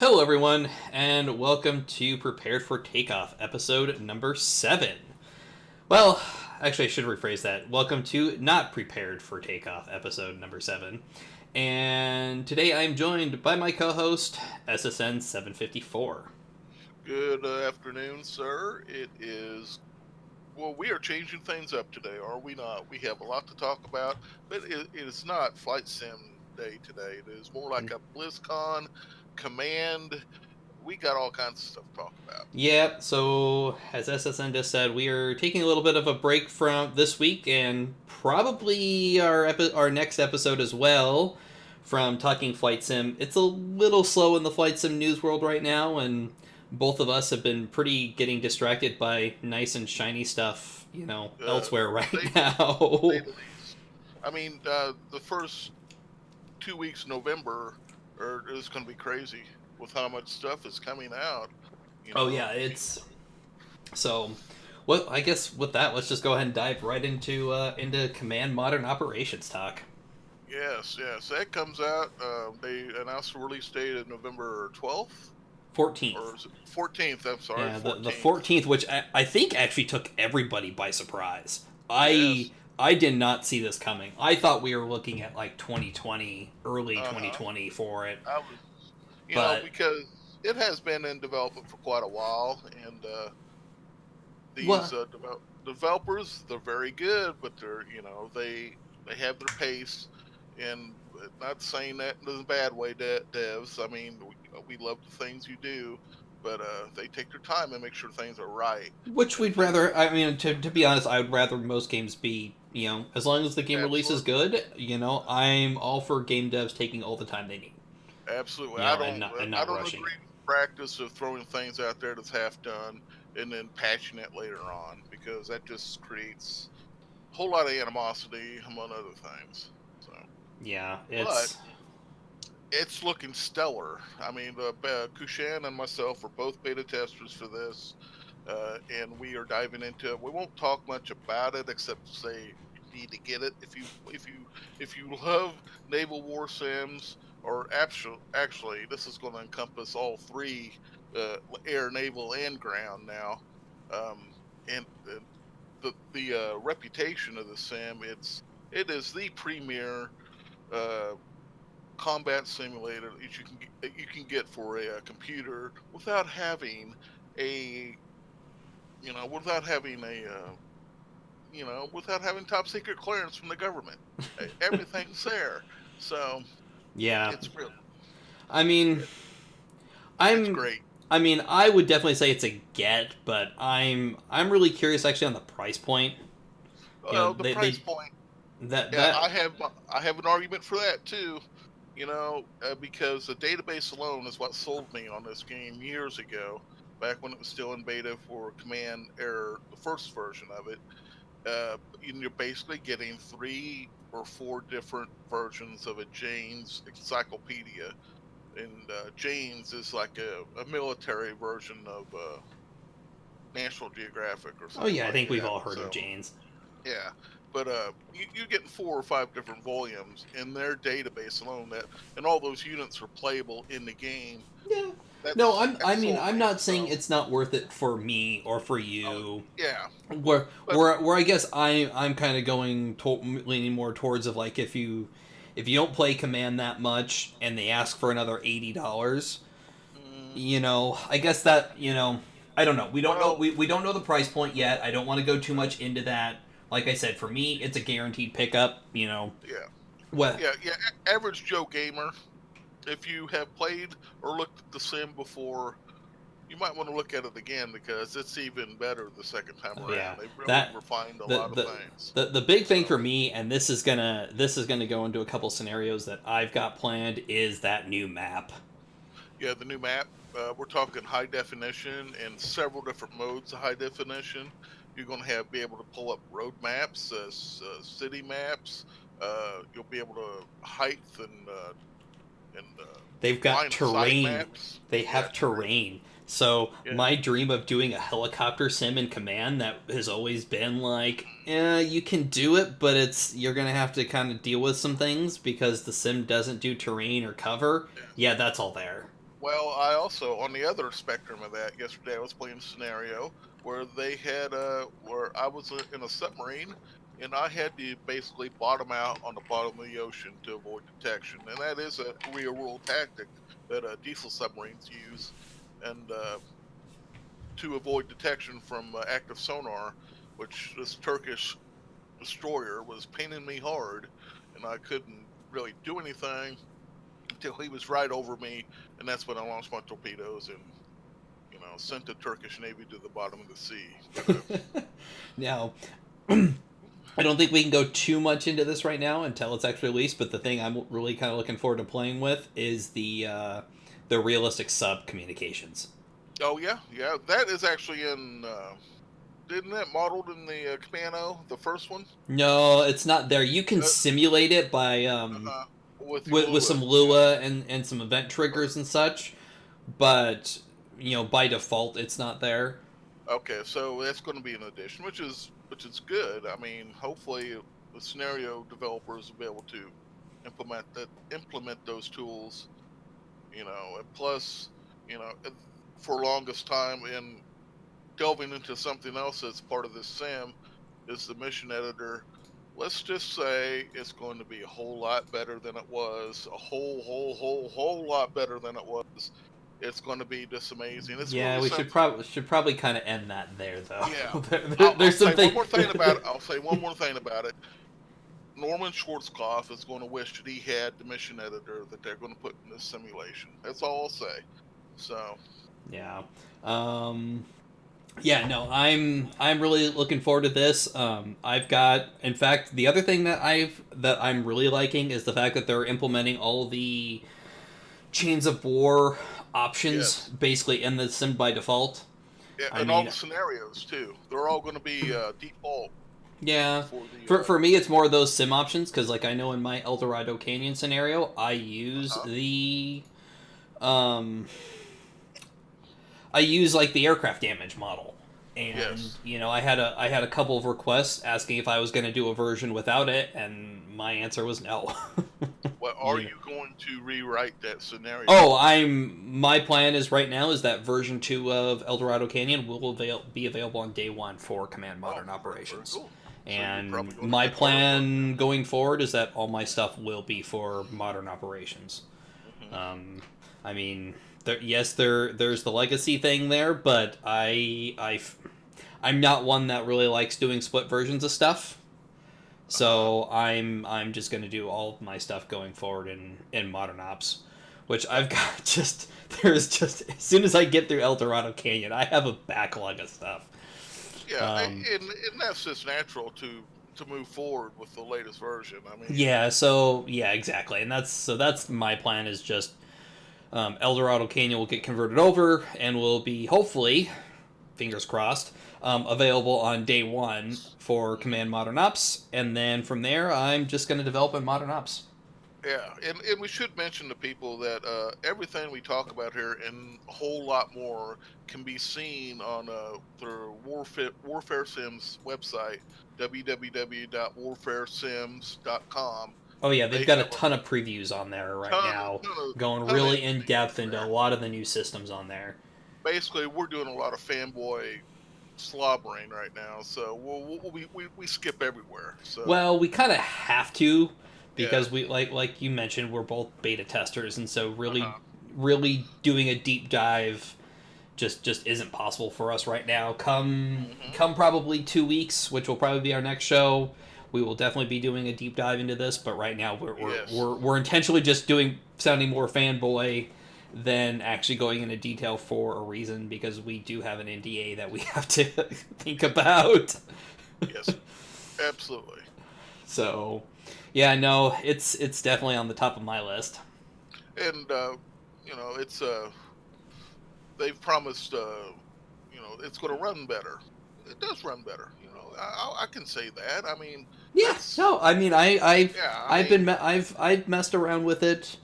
Hello, everyone, and welcome to Prepared for Takeoff, episode number 7. Well, actually, I should rephrase that. Welcome to Not Prepared for Takeoff, episode number 7. And today I'm joined by my co host, SSN 754. Good afternoon, sir. It is, well, we are changing things up today, are we not? We have a lot to talk about, but it is not Flight Sim Day today. It is more like a BlizzCon command. We got all kinds of stuff to talk about. Yeah, so as SSN just said, we are taking a little bit of a break from this week and probably our next episode as well from talking Flight Sim. It's a little slow in the Flight Sim news world right now, and both of us have been pretty getting distracted by nice and shiny stuff, elsewhere right now. Say the least. I mean, the first 2 weeks of November is going to be crazy with how much stuff is coming out. Oh yeah, it's so. Well, I guess with that, let's just go ahead and dive right into Command Modern Operations talk. Yes, yes. That comes out. They announced the release date of November 12th. 14th. Or is it 14th? I'm sorry. Yeah, 14th. the 14th, which I think actually took everybody by surprise. Yes. I did not see this coming. I thought we were looking at like 2020, early Uh-huh. 2020 for it. I was, because it has been in development for quite a while, and these developers, they're very good, but they're, they have their pace, and not saying that in a bad way, devs. I mean, we love the things you do, but they take their time and make sure things are right. Which we'd rather. I mean, to be honest, I would rather most games be, as long as the game release is good. I'm all for game devs taking all the time they need. Absolutely. I don't not agree with the practice of throwing things out there that's half done and then patching it later on, because that just creates a whole lot of animosity among other things. So yeah, it's looking stellar. I mean, Kushan and myself are both beta testers for this, and we are diving into it. We won't talk much about it except to say you need to get it if you love naval war sims. Or actually, this is going to encompass all three: air, naval, and ground now. And the reputation of the sim, it is the premier combat simulator that you can get for a computer without having a without having without having top secret clearance from the government. Everything's there. So yeah, it's real. I mean, It's great. I mean, I would definitely say it's a get, but I'm really curious actually on the price point. Well, the price point. That I have an argument for that too. Because the database alone is what sold me on this game years ago, back when it was still in beta for Command Air, the first version of it. You're basically getting 3 or 4 different versions of a Jane's encyclopedia, and Jane's is like a military version of National Geographic or something. Oh yeah, I think we've that. all heard of Jane's. Yeah, but you're getting 4 or 5 different volumes in their database alone, and all those units are playable in the game. Yeah. No, I'm not saying it's not worth it for me or for you. Yeah. Where I guess I'm kind of leaning more towards of like if you don't play Command that much and they ask for another $80, I guess that I don't know. We don't know. We don't know the price point yet. I don't want to go too much into that. Like I said, for me, it's a guaranteed pickup. Yeah. What? Yeah. Average Joe gamer. If you have played or looked at the sim before, you might want to look at it again because it's even better the second time around. Yeah, They've really refined a lot of things. The big thing for me, and this is gonna go into a couple scenarios that I've got planned, is that new map. Yeah, the new map. We're talking high definition and several different modes of high definition. You're going to be able to pull up road maps, city maps. You'll be able to height and they've got terrain. They have terrain. So my dream of doing a helicopter sim in Command that has always been like, you can do it, but you're gonna have to kind of deal with some things because the sim doesn't do terrain or cover. Yeah, that's all there. Well, I also, on the other spectrum of that, yesterday I was playing a scenario where they had where I was in a submarine, and I had to basically bottom out on the bottom of the ocean to avoid detection, and that is a real world tactic that diesel submarines use, and to avoid detection from active sonar, which this Turkish destroyer was paining me hard, and I couldn't really do anything until he was right over me, and that's when I launched my torpedoes and sent the Turkish Navy to the bottom of the sea. But Now, I don't think we can go too much into this right now until it's actually released. But the thing I'm really kind of looking forward to playing with is the realistic sub communications. oh yeah, that is actually in. Didn't that modeled in the Commando, the first one? No, it's not there. You can Uh, simulate it by with the with Lua. some Yeah. Lua and some event triggers and such, but by default it's not there. Okay, so that's going to be an addition, which is good. I mean, hopefully the scenario developers will be able to implement those tools. And plus, you know, for longest time in delving into something else that's part of this sim is the mission editor. Let's just say it's going to be a whole lot better than it was. A whole lot better than it was. It's going to be just amazing. It's going to Yeah, be we should something. probably kind of end that there Yeah. though. I'll There's say one something. more thing about it. I'll say one more thing about it. Norman Schwarzkopf is going to wish that he had the mission editor that they're going to put in this simulation. That's all I'll say. So. Yeah. Um, yeah, no, I'm really looking forward to this. I've got, in fact, the other thing that I'm really liking is the fact that they're implementing all the Chains of War options Yes. basically in the sim by default. Yeah, I and all mean, the scenarios too. They're all going to be default yeah, for the. for me it's more of those sim options because like I know in my El Dorado Canyon scenario I use Uh-huh. um I use like the aircraft damage model. And Yes. I had a couple of requests asking if I was going to do a version without it, and my answer was no. Well, are you know. you going to rewrite that scenario? Oh, my plan is right now is that version 2 of El Dorado Canyon will be available on day 1 for Command Oh, Modern very, very Operations. cool. So you're And probably going to my get the artwork plan going forward is that all my stuff will be for Modern Operations. now. Um, I mean, there's the legacy thing there, but I'm not one that really likes doing split versions of stuff. Uh-huh. So I'm just gonna do all of my stuff going forward in Modern Ops, which Yeah. I've got there's just as soon as I get through El Dorado Canyon, I have a backlog of stuff. Yeah, Um, and that's just natural to move forward with the latest version. I mean, yeah, so yeah, exactly, and that's my plan is just El Dorado Canyon will get converted over and will be hopefully, fingers crossed, available on day 1 for mhm. Command Modern Ops, and then from there I'm just going to develop in Modern Ops. Yeah, and we should mention to people that everything we talk about here and a whole lot more can be seen on the Warfare Sims website, www.warfaresims.com. Oh yeah, they've They got a have a ton of previews on there right ton, now, ton of going ton of really in information depth into a there. lot of the new systems on there. Basically, we're doing a lot of fanboy slobbering right now, so we skip everywhere. So Well, we kind of have to yeah, because we like you mentioned we're both beta testers, and so uh-huh. really doing a deep dive just isn't possible for us right now. Hmm. Come probably 2 weeks, which will probably be our next show. We will definitely be doing a deep dive into this, but right now Yes, we're intentionally just doing sounding more fanboy than actually going into detail for a reason because we do have an NDA that we have to think about. yes, absolutely. So, yeah, no, it's definitely on the top of my list. And it's they've promised it's going to run better. It does run better. I can say that. I mean, Yeah, that's no, I mean yeah. I I've mean, I've messed around with it,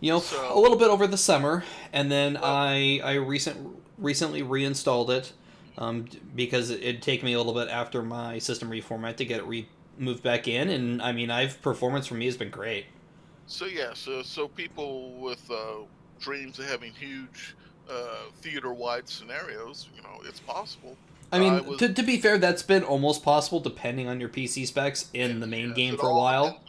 a so little bit over the summer, and then well, I recently reinstalled it, because it'd take me a little bit after my system reformat to get it moved back in, and I mean I've performance for me has been great. so yeah. So people with dreams of having huge theater-wide scenarios, it's possible. I I mean, was, to be fair, that's been almost possible depending on your PC specs in the main yes, game it for a all while.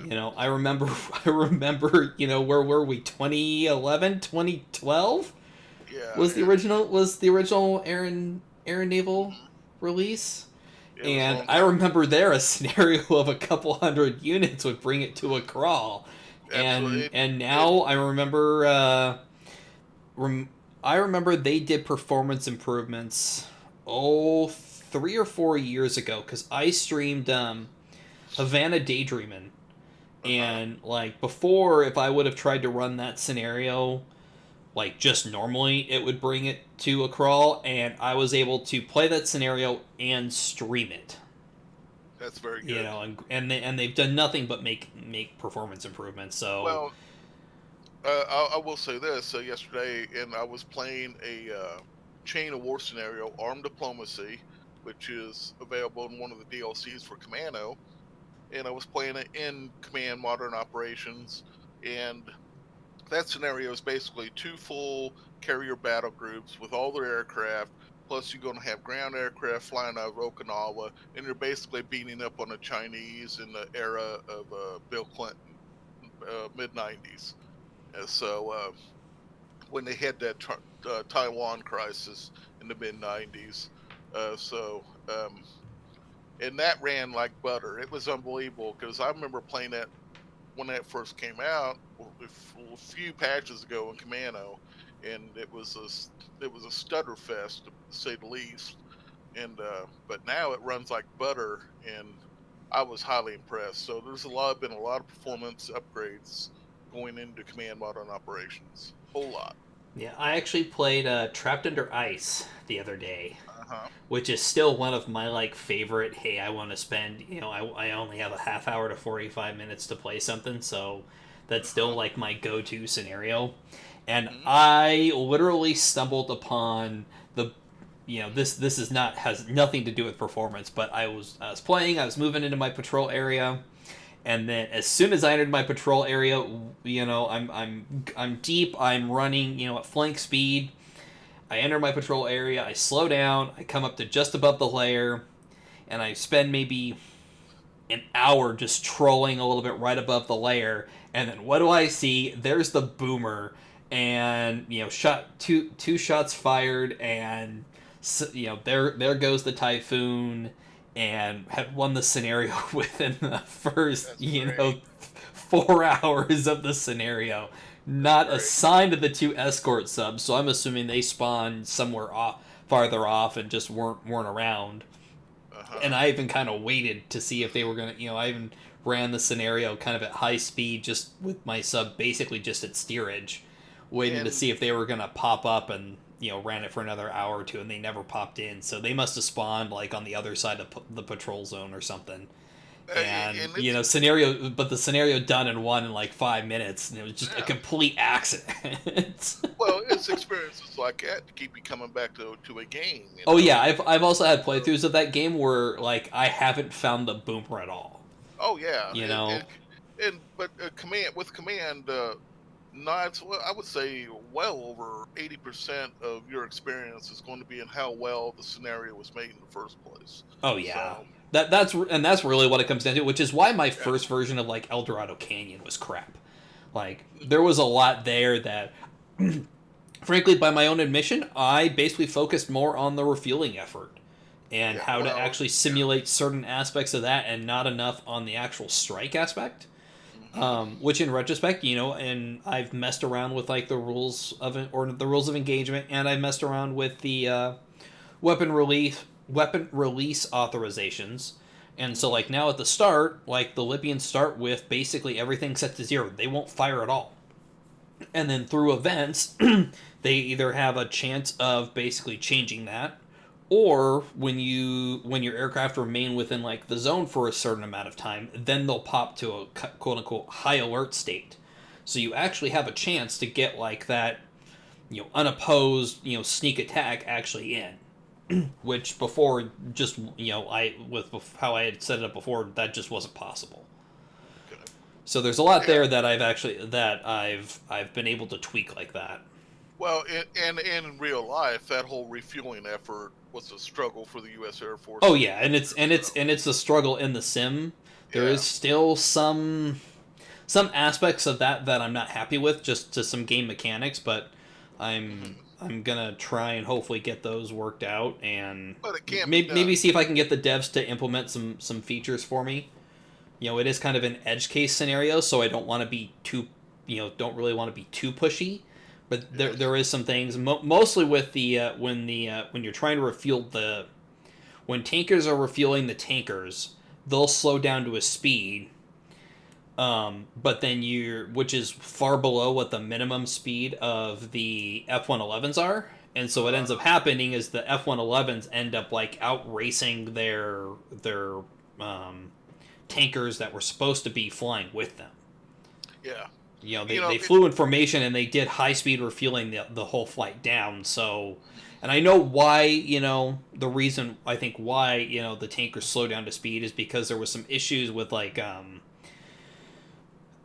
depends. I remember, I remember, where were we? 2011, 2012 Yeah, was the original Aaron Naval mhm, release, it was a and long I time ago. remember there a scenario of a couple hundred units would bring it to a crawl, Absolutely, and it now I remember, rem- I remember they did performance improvements, 3 or 4 years ago, because I streamed Havana Daydreamin'. uh-huh. And like before, if I would have tried to run that scenario like just normally, it would bring it to a crawl, and I was able to play that scenario and stream it. That's very good. They've done nothing but make performance improvements. So Well, I will say this. So yesterday, and I was playing a chain of war scenario, Armed Diplomacy, which is available in one of the DLCs for Commando, and I was playing it in Command Modern Operations, and that scenario is basically two full carrier battle groups with all their aircraft. Plus, you're going to have ground aircraft flying out of Okinawa, and you're basically beating up on the Chinese in the era of Bill Clinton, mid '90s. So when they had that Taiwan crisis in the mid '90s, so and that ran like butter. It was unbelievable because I remember playing that when that first came out a few patches ago in Commando, and it was a stutter fest to say the least. And but now it runs like butter, and I was highly impressed. So there's been a lot of performance upgrades going into Command Modern Operations. Whole lot. yeah, I actually played Trapped Under Ice the other day, Uh huh. which is still one of my like favorite. Hey, I want to spend. I only have a half hour to 45 minutes to play something, so that's Uh still huh. like my go-to scenario. And Hmm. I literally stumbled upon the this is not has nothing to do with performance, but I was playing, I was moving into my patrol area, and then as soon as I entered my patrol area, I'm deep, I'm running, at flank speed. I enter my patrol area, I slow down, I come up to just above the layer, and I spend maybe an hour just trolling a little bit right above the layer, and then what do I see? There's the boomer, and shot two shots fired, and there goes the typhoon, and had won the scenario within the first That's great. 4 hours of the scenario. That's Not great. assigned to the two escort subs, so I'm assuming they spawned somewhere off, farther off, and just weren't around. Uh And huh. I even kind of waited to see if they were gonna. I even ran the scenario kind of at high speed, just with my sub basically just at steerage, waiting to And see if they were gonna pop up, and ran it for another hour or two, and they never popped in. So they must have spawned like on the other side of the patrol zone or something. And and it's the scenario done and won in like 5 minutes, and it was just a yeah. complete accident. Well, it's experiences like that to keep you coming back to a game. Oh yeah, I've also had playthroughs of that game where like I haven't found the boomer at all. Oh yeah, You know, and but command not well, I would say well over 80% of your experience is going to be in how well the scenario was made in the first place. Oh yeah. So That's really what it comes down to, which is why my yeah, first version of like El Dorado Canyon was crap. Like there was a lot there that frankly by my own admission, I basically focused more on the refueling effort and yeah. how to Well, actually simulate certain aspects of that and not enough on the actual strike aspect. hmm Which in retrospect, and I've messed around with like the rules of or the rules of engagement, and I've messed around with the weapon release authorizations. And so like hmm now at the start, like the Libyans start with basically everything set to 0. They won't fire at all. And then through events, they either have a chance of basically changing that, or when your aircraft remain within like the zone for a certain amount of time, then they'll pop to a quote unquote high alert state. So you actually have a chance to get like that, unopposed, sneak attack actually in, which before just I with how I had set it up before, that just wasn't possible. okay. So there's a lot Yeah. there that I've been able to tweak like that. Well, and in real life, that whole refueling effort was a struggle for the U.S. Air Force Oh for yeah, years. and it's a struggle in the sim. There Yeah. is still some aspects of that I'm not happy with, just to some game mechanics, but Hmm. I'm gonna try and hopefully get those worked out, and But it can be maybe done. see if I can get the devs to implement some features for me. You know, it is kind of an edge case scenario, so I don't want to be too, don't really want to be too pushy. But Yes. there is some things, mostly with the when you're trying to refuel when tankers are refueling the tankers, they'll slow down to a speed, but then which is far below what the minimum speed of the F-111s are. And so what ends up Uh, happening is the F-111s end up like out racing their um, tankers that were supposed to be flying with them. yeah. You know, You know, they flew in formation and they did high speed refueling the whole flight down. So, and I know why, the reason I think why, the tankers slow down to speed is because there was some issues with like,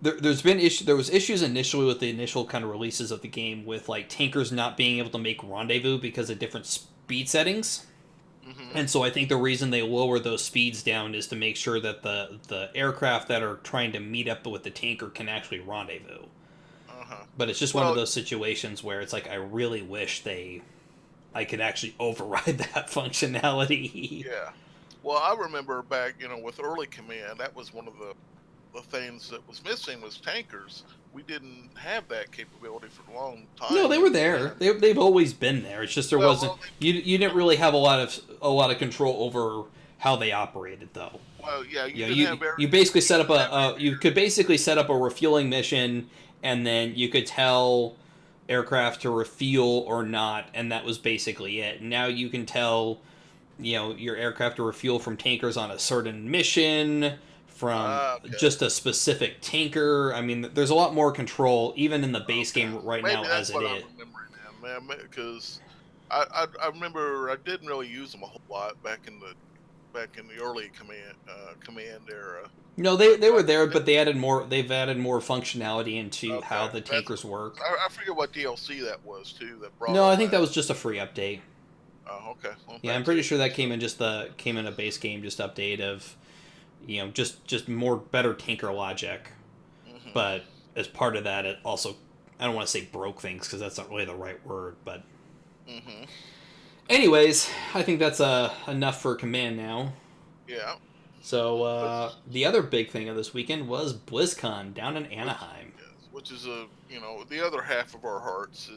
there was issues initially with the initial kind of releases of the game with like tankers not being able to make rendezvous because of different speed settings. hmm And so I think the reason they lower those speeds down is to make sure that the aircraft that are trying to meet up with the tanker can actually rendezvous. uh-huh. But it's just one of Well, those situations where it's like I really wish I could actually override that functionality. yeah. Well, I remember back, with early command, that was one of the things that was missing was tankers. We didn't have that capability for a long No, time they in were there. command. They've always been there. It's just there Well, wasn't well, you didn't really have a lot of control over how they operated though. well, yeah, you You know, didn't have air. you basically You set up didn't have you could basically set up a refueling mission, and then you could tell aircraft to refuel or not, and that was basically it. Now you can tell, your aircraft to refuel from tankers on a certain mission, from Okay, just a specific tanker. I mean, there's a lot more control even in the base okay. game right Maybe now as that's it what I'm is. remembering now, man. Because I remember I didn't really use them a whole lot back in the early command era. No, But they were there, but they've added more functionality into how okay, the that's tankers cool. work. I forget what DLC that was too that brought No, I all think that that. was just a free update. Oh, okay. Well, Yeah, I'm that's pretty it. sure that So, came in a base game just update of, just more better tanker logic. hmm But as part of that, it also, I don't want to say broke things because that's not really the right word. But hmm anyways, I think that's enough for command now. yeah. So But the other big thing of this weekend was BlizzCon down in which Anaheim. yes, which is the other half of our hearts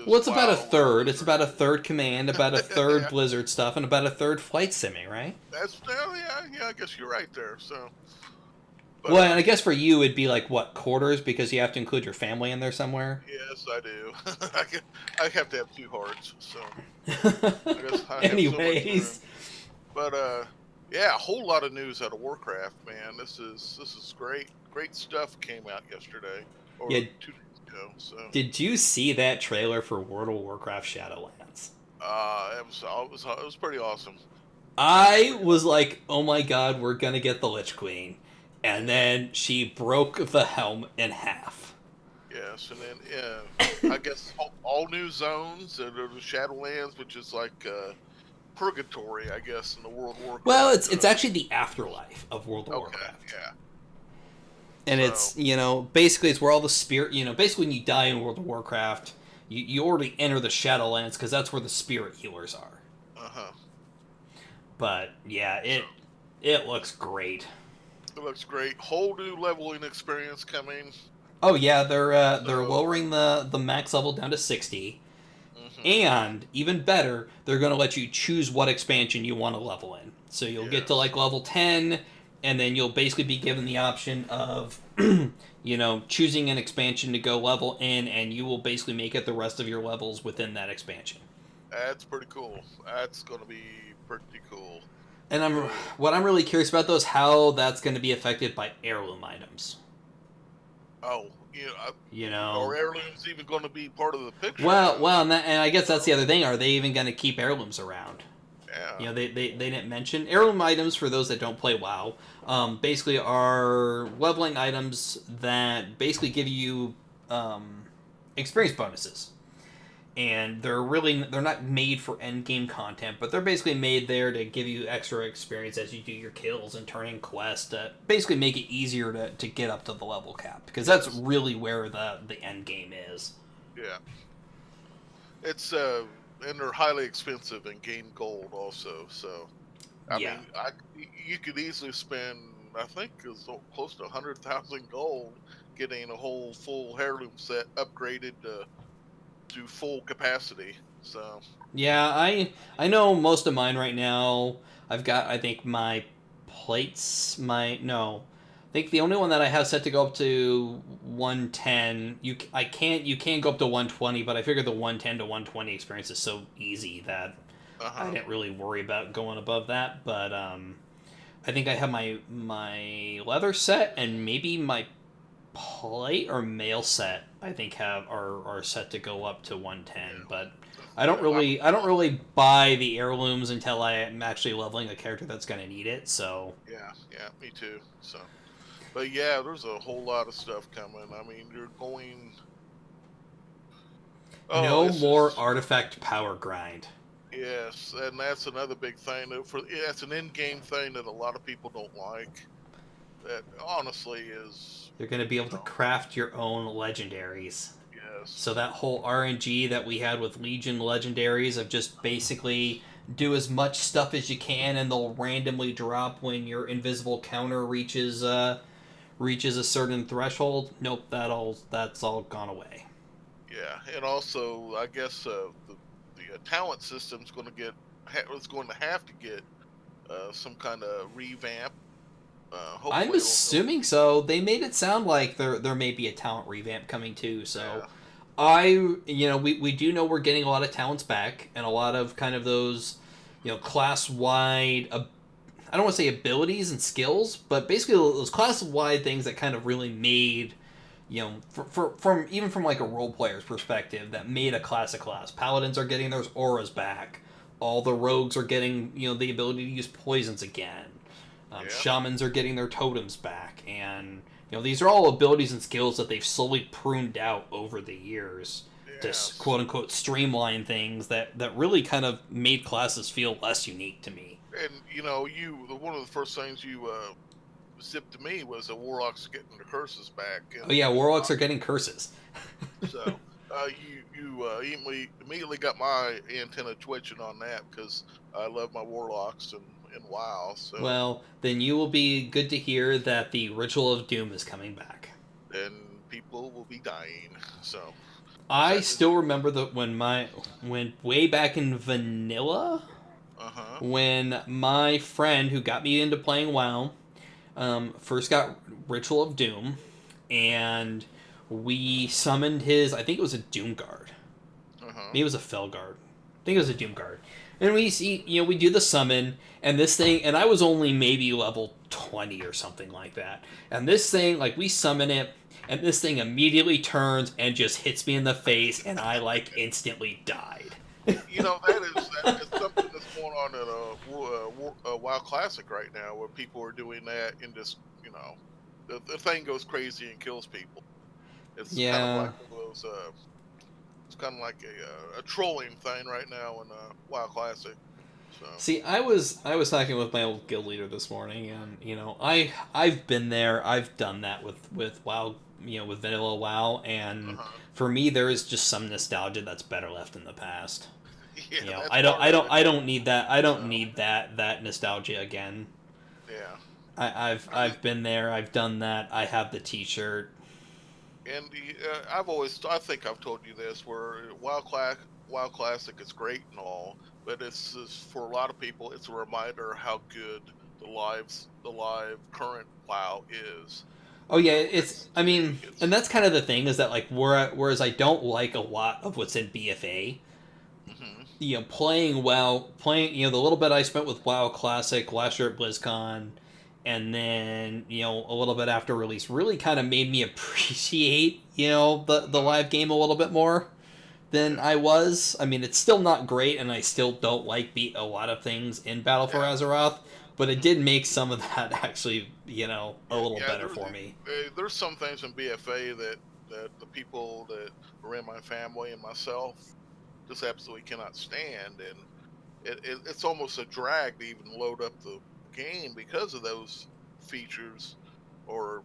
Well, is it's about a WoW and third. It's Blizzard. about a third command, about a third Yeah, Blizzard stuff, and about a third flight simming, right? that's well, yeah. I guess you're right there. So, but Well, and I guess for you it'd be like what quarters because you have to include your family in there somewhere. yes, I do. I have to have two hearts. So I guess I have so much room. Anyways, But yeah, a whole lot of news out of Warcraft, man. This is great. Great stuff came out yesterday yeah, or 2 days ago. So did you see that trailer for World of Warcraft Shadowlands? it was pretty awesome. It was I pretty was like, oh my god, we're gonna get the Lich Queen, and yeah. then she broke the helm in half. Yes, and then I guess all new zones and the Shadowlands, which is like purgatory, I guess, in the World of Well, Warcraft. it's actually the afterlife of World of Okay, Warcraft. yeah. And So it's basically it's where all the spirit basically when you die in World of Warcraft, you already enter the Shadowlands because that's where the spirit healers are. uh-huh. But yeah, So it looks great. it looks great. Whole new leveling experience coming. Oh yeah, they're So lowering the max level down to 60, hmm and even better, they're going to let you choose what expansion you want to level in. So you'll get to yes. like level 10, and then you'll basically be given the option of choosing an expansion to go level in, and you will basically make it the rest of your levels within that expansion. That's pretty cool. That's gonna be pretty cool. And So what I'm really curious about though is how that's going to be affected by heirloom items. oh, You know, are heirlooms even gonna be part of the picture well, now? and I guess that's the other thing. Are they even going to keep heirlooms around? Yeah. They didn't mention heirloom items for those that don't play WoW. Basically, are leveling items that basically give you experience bonuses, and they're not made for end game content, but they're basically made there to give you extra experience as you do your kills and turn in quests to basically make it easier to get up to the level cap, because that's really where the end game is. Yeah. It's and they're highly expensive and gain gold also. So I Yeah. mean, you could easily spend, I think, it's close to 100,000 gold getting a whole full heirloom set upgraded to full capacity. So Yeah, I know most of mine right now. I've got, I think, my plates. My no, I think the only one that I have set to go up to 110. You can go up to 120, but I figure the 110 to 120 experience is so easy that I didn't really worry about going above that. But I think I have my leather set and maybe my plate or mail set. I think are set to go up to 110, but I don't really buy the heirlooms until I am actually leveling a character that's going to need it. So yeah, me too. So, but yeah, there's a whole lot of stuff coming. I mean, you're going. Oh, no it's more just artifact power grind. yes, and that's another big thing. That's an in-game thing that a lot of people don't like. That honestly is, You're going to be able to craft your own legendaries. So yes, that whole RNG that we had with Legion legendaries of just basically do as much stuff as you can and they'll randomly drop when your invisible counter reaches a certain threshold. Nope, that's all gone away. yeah, and also I guess the talent system's going to it's going to have to get some kind of revamp. I'm Hopefully assuming so. They made it sound like there may be a talent revamp coming too. So yeah, we do know we're getting a lot of talents back and a lot of kind of those, class wide. I don't want to say abilities and skills, but basically those class wide things that kind of really made, from even from like a role player's perspective, that made a class a class. Paladins are getting those auras back. All the rogues are getting the ability to use poisons again. yeah, Shamans are getting their totems back, and these are all abilities and skills that they've slowly pruned out over the years to yes. quote unquote streamline things that really kind of made classes feel less unique to me. And one of the first things you zipped to me was the warlocks getting the curses back, Oh yeah, warlocks are getting curses. so you immediately got my antenna twitching on that because I love my warlocks and WoW. So Well, then you will be good to hear that the Ritual of Doom is coming back. then people will be dying. So I sad. still remember when way back in vanilla, Uh huh. when my friend who got me into playing WoW first got Ritual of Doom, and we summoned his. I think it was a Doom Guard. Uh huh. Maybe it was a Fel Guard. I think it was a Doom Guard. And we see, we do the summon, and this thing, and I was only maybe level 20 or something like that. And this thing, like, we summon it, and this thing immediately turns and just hits me in the face, and I, like, instantly died. That is something that's going on at a WoW Classic right now, where people are doing that and just the thing goes crazy and kills people. It's kind of Yeah. like one of those. It's kind of like a trolling thing right now in WoW Classic. So See, I was talking with my old guild leader this morning, and I've been there, I've done that with WoW, with vanilla WoW, and uh-huh. for me there is just some nostalgia that's better left in the past. Yeah, that's I don't part of it. I don't need that. I don't So need that nostalgia again. yeah, I mean, I've been there. I've done that. I have the T-shirt. and I think I've told you this, where WoW Classic is great and all, but for a lot of people, it's a reminder how good the live current WoW is. Oh yeah, So it's. it's I to me, mean, and that's kind of the thing is that like whereas I don't like a lot of what's in BFA. hmm Playing WoW, the little bit I spent with WoW Classic last year at BlizzCon, and then a little bit after release, really kind of made me appreciate the live game a little bit more. than Yeah. I was. I mean, it's still not great, and I still don't like a lot of things in Battle for Yeah. Azeroth, but it Mhm. did make some of that actually, a Yeah. little Yeah. better for me. There's some things in BFA that the people that are in my family and myself just absolutely cannot stand, and it's almost a drag to even load up the game because of those features, or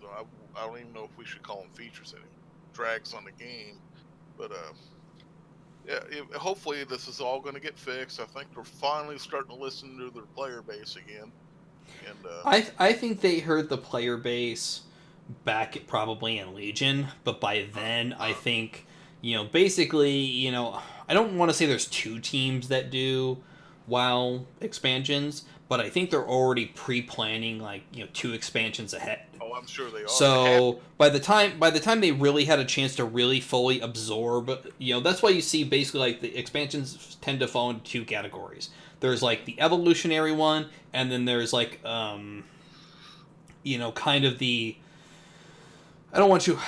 I, I don't even know if we should call them features anymore. Drags on the game, but yeah, hopefully this is all going to get fixed. I think they're finally starting to listen to their player base again, and I think they heard the player base back probably in Legion, but by uh, then I uh, think, basically, I don't want to say there's two teams that do WoW expansions, but I think they're already pre-planning like, two expansions ahead. oh, I'm sure they are. They have So by the time they really had a chance to really fully absorb, that's why you see basically like the expansions tend to fall into two categories. There's to. like the evolutionary one, and then there's like kind of the, I don't want to,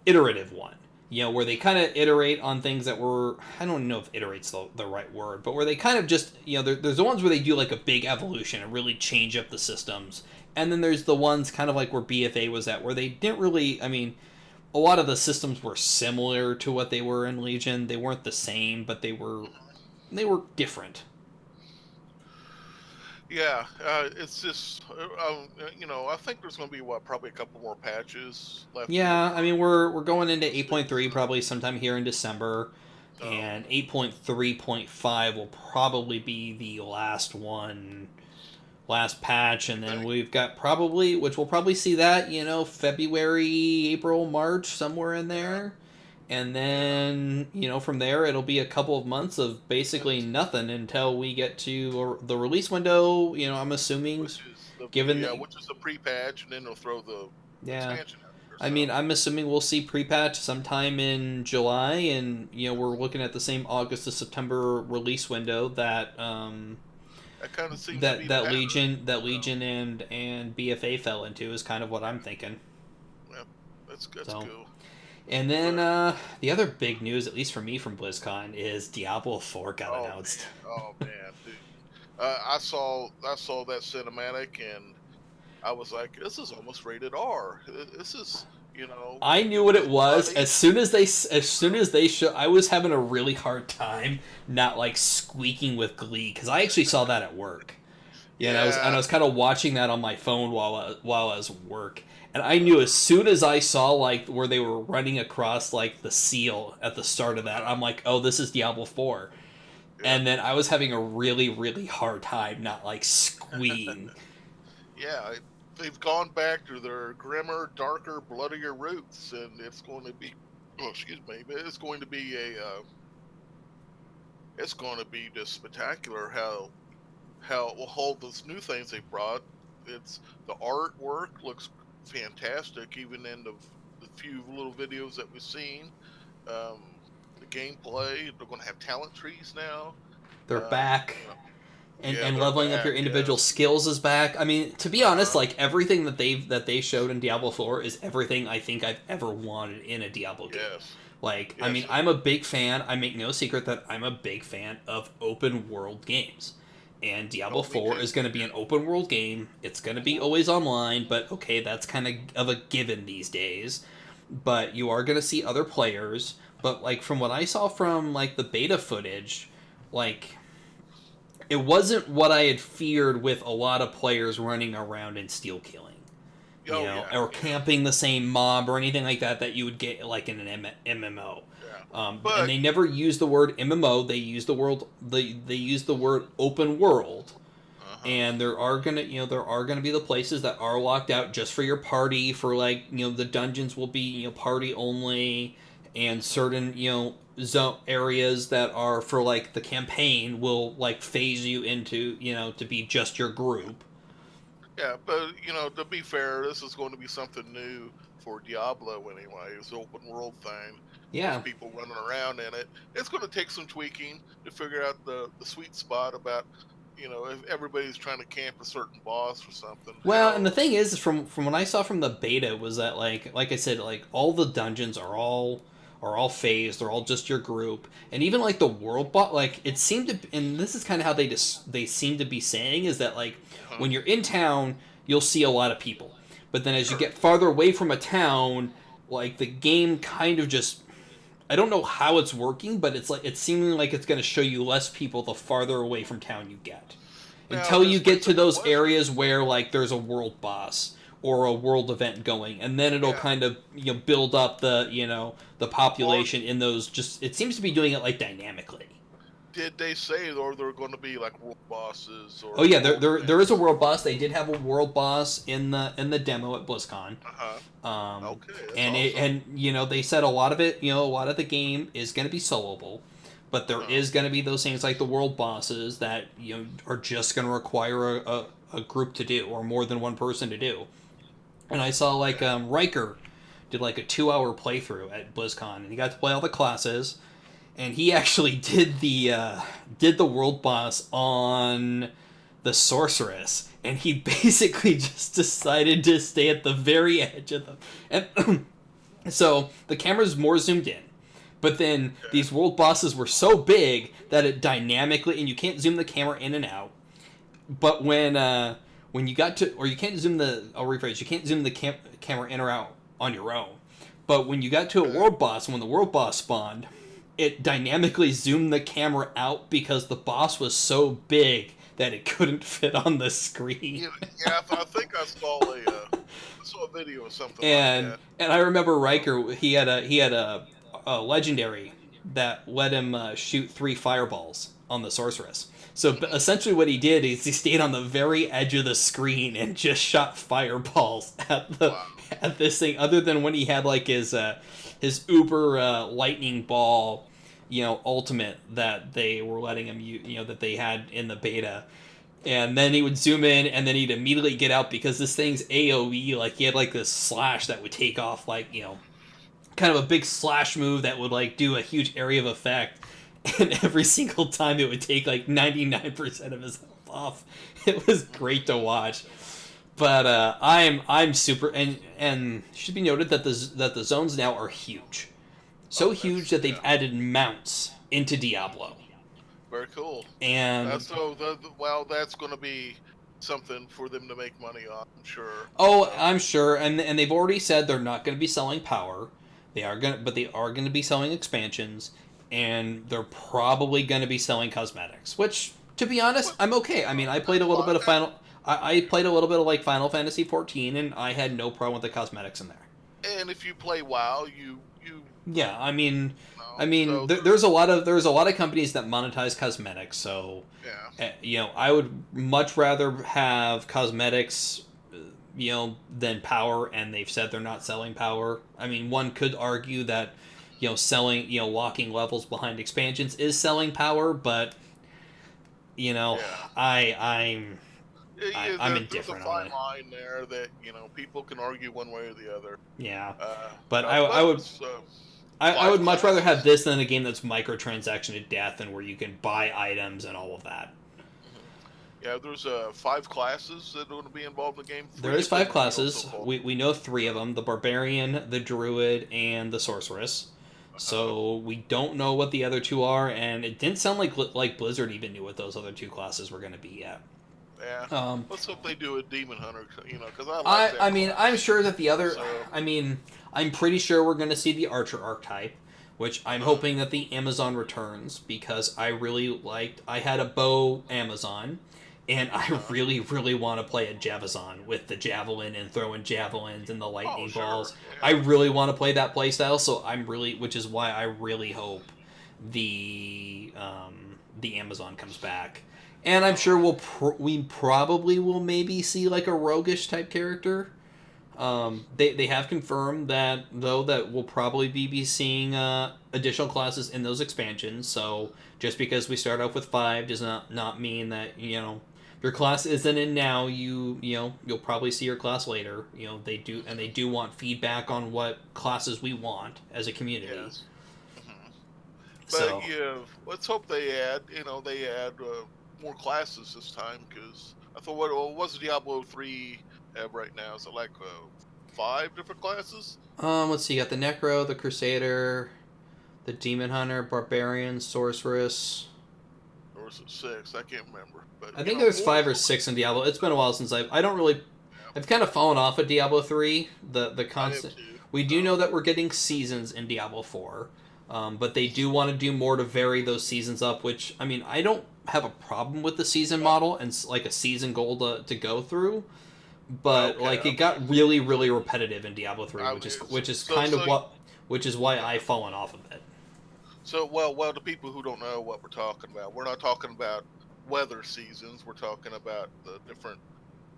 iterative one. Where they kind of iterate on things that were, I don't know if iterate's the right word, but where they kind of just, there's the ones where they do like a big evolution and really change up the systems. And then there's the ones kind of like where BFA was at, where they didn't really, I mean, a lot of the systems were similar to what they were in Legion. They weren't the same, but they were different. Yeah, it's just I think there's going to be probably a couple more patches left in the Yeah, I mean we're going into sticks. 8.3 probably sometime here in December, Um, and 8.3.5 will probably be the last one, last patch, and then think. we've got probably, which we'll probably see that, February, April, March, somewhere in Yeah, there. And yeah, then, from there it'll be a couple of months of and basically nothing until we get to the release window, I'm assuming, given that, which is the pre-patch, and then they'll throw the yeah. expansion out there. I mean, So I'm assuming we'll see pre-patch sometime in July, and we're looking at the same August to September release window that that kind of seems to that be the that pattern. Legion that So Legion and BFA fell into is kind of what I'm thinking. yeah, that's So, cool. and then But the other big news, at least for me from BlizzCon, is Diablo 4 got oh announced. man, dude, I saw that cinematic, and I was like, this is almost rated R. This is I knew it what was it was bloody. as soon as they show. I was having a really hard time not like squeaking with glee because I actually saw that at work. Yeah, and I Yeah, was kind of watching that on my phone while I was at work, and I knew as soon as I saw like where they were running across like the seal at the start of that, I'm like, oh, this is Diablo 4, yeah, and then I was having a really really hard time not like squeeing. yeah. They've gone back to their grimmer, darker, bloodier roots, and it's going to be. Oh, excuse me, but it's going to be just spectacular how well all those new things they brought. It's the artwork looks fantastic, even in the few little videos that we've seen. The gameplay, they're going to have talent trees now. They're Um, back. you know, yeah, And they're leveling up back. your individual Yes. skills is back. I mean, to be honest, Uh, like everything that they showed in Diablo 4 is everything I think I've ever wanted in a Diablo game. yes. Like, I mean, Yes. I'm a big fan. I make no secret that I'm a big fan of open world games. And Diablo Oh, me 4 too. is going to be an open world game. It's going to be Mhm. always online, but okay, that's kind of a given these days. But you are going to see other players. But like from what I saw from like the beta footage, like it wasn't what I had feared with a lot of players running around and steal killing, Oh yeah, or yeah, camping the same mob or anything like that you would get like in an MMO. yeah. And But they never use the word MMO. They use the word they use the word open world. uh-huh. And there are gonna be the places that are locked out just for your party. For like the dungeons will be party only, and Mhm. certain zone areas that are for like the campaign will like phase you into to be just your group. Yeah, but to be fair, this is going to be something new for Diablo anyway. It's an open world thing with Yeah. people running around in it. It's going to take some tweaking to figure out the sweet spot about if everybody's trying to camp a certain boss or something. Well, and the thing is, from what I saw from the beta was that like I said, like all the dungeons are all are all phased. They're all just your group, and even like the world boss, like it seemed to, and this is kind of how they seem to be saying is that like Uh-huh. when you're in town, you'll see a lot of people, but then as you Sure. get farther away from a town, like the game kind of just I don't know how it's working, but it's like it's seeming like it's going to show you less people the farther away from town you get. Now Until you this get brings to up a those question. areas where like there's a world boss or a world event going, and then it'll Yeah. kind of build up the Or population in those. Just it seems to be doing it like dynamically. did they say, or they're going to be like world bosses Oh or yeah, world there is a events? world boss. They did have a world boss in the demo at BlizzCon. Uh huh. Um, Okay, that's and awesome. they said a lot of it, a lot of the game is going to be soloable, but Uh there huh. is going to be those things like the world bosses that are just going to require a group to do or more than one person to do. And I saw like Okay. Riker did like a 2 hour playthrough at BlizzCon, and he got to play all the classes, and he actually did the world boss on the sorceress, and he basically just decided to stay at the very edge of the and so the camera's more zoomed in, but then Okay. these world bosses were so big that it dynamically, and you can't zoom the camera in and out, but when you got to, or you can't zoom the, I'll rephrase, you can't zoom the camera in or out on your own, but when you got to a Okay. world boss, when the world boss spawned, it dynamically zoomed the camera out because the boss was so big that it couldn't fit on the screen. Yeah, yeah. I think I saw a video or something like and that. and I remember Riker, he had a legendary that let him shoot 3 fireballs on the sorceress. So Hmm. essentially, what he did is he stayed on the very edge of the screen and just shot fireballs Wow. at this thing. Other than when he had like his uber lightning ball, ultimate that they were letting him that they had in the beta, and then he would zoom in and then he'd immediately get out because this thing's AoE, like he had like this slash that would take off like kind of a big slash move that would like do a huge area of effect, and every single time it would take like 99% of his health off. It was great to watch. But I'm super, and it should be noted that the zones now are huge, so Oh, huge that's that they've yeah. added mounts into Diablo. Very cool. And So well, that's going to be something for them to make money on, I'm sure. oh, I'm sure, and they've already said they're not going to be selling power. But they are going to be selling expansions, and they're probably going to be selling cosmetics. Which, to be honest, But I'm okay. I mean, I played a that's little bit fine. of Final. I played a little bit of like Final Fantasy 14, and I had no problem with the cosmetics in there. And if you play WoW, you Yeah, I mean, know. So there's a lot of companies that monetize cosmetics. So, yeah. I would much rather have cosmetics, than power. And they've said they're not selling power. I mean, one could argue that, selling, locking levels behind expansions is selling power, but you know, Yeah. I I'm Yeah, I'm there's a indifferent on fine it. line there that people can argue one way or the other. Yeah, but But let's I five would much rather have classes. this than a game that's microtransaction to death and where you can buy items and all of that. Mhm. Yeah, there's 5 classes that are going to be involved in the game. There Three is of them five we know so classes. far. We know three of them: the barbarian, the druid, and the sorceress. Uh-huh. So we don't know what the other two are, and it didn't sound like Blizzard even knew what those other two classes were going to be yet. Yeah. Um, Let's hope they do a demon hunter. Because I like I that I mean I'm class. sure that the other So. I mean I'm pretty sure we're going to see the archer archetype, which I'm Uh-huh. hoping that the Amazon returns because I had a bow Amazon, and I Uh-huh. really want to play a Javazon with the javelin and throwing javelins and the Oh, lightning sure. balls. I Yeah. really want to play that playstyle, so which is why I really hope the Amazon comes back. And I'm sure Oh. we probably will maybe see like a roguish type character. They have confirmed that though that we'll probably be seeing additional classes in those expansions. So just because we start off with 5 does not mean that if your class isn't in now, you'll probably see your class later. They do want feedback on what classes we want as a community. Yes. Hmm. But So yeah, let's hope they add more classes this time because I thought what's Diablo 3 have right now? Is it like 5 different classes? let's see. You got the Necro, the Crusader. The Demon Hunter, Barbarian, Sorceress. Or was it 6? I can't remember. But I think there's 5 or 6 in Diablo. It's been a while since I don't really. I've kind of fallen off of Diablo 3. The constant. We do know that we're getting seasons in Diablo 4. But they do want to do more to vary those seasons up, which, I mean, I don't have a problem with the season model and like a season goal to go through, but like it got really, really repetitive in Diablo 3, which is why I've fallen off of it. So, well, the people who don't know what we're talking about, we're not talking about weather seasons. We're talking about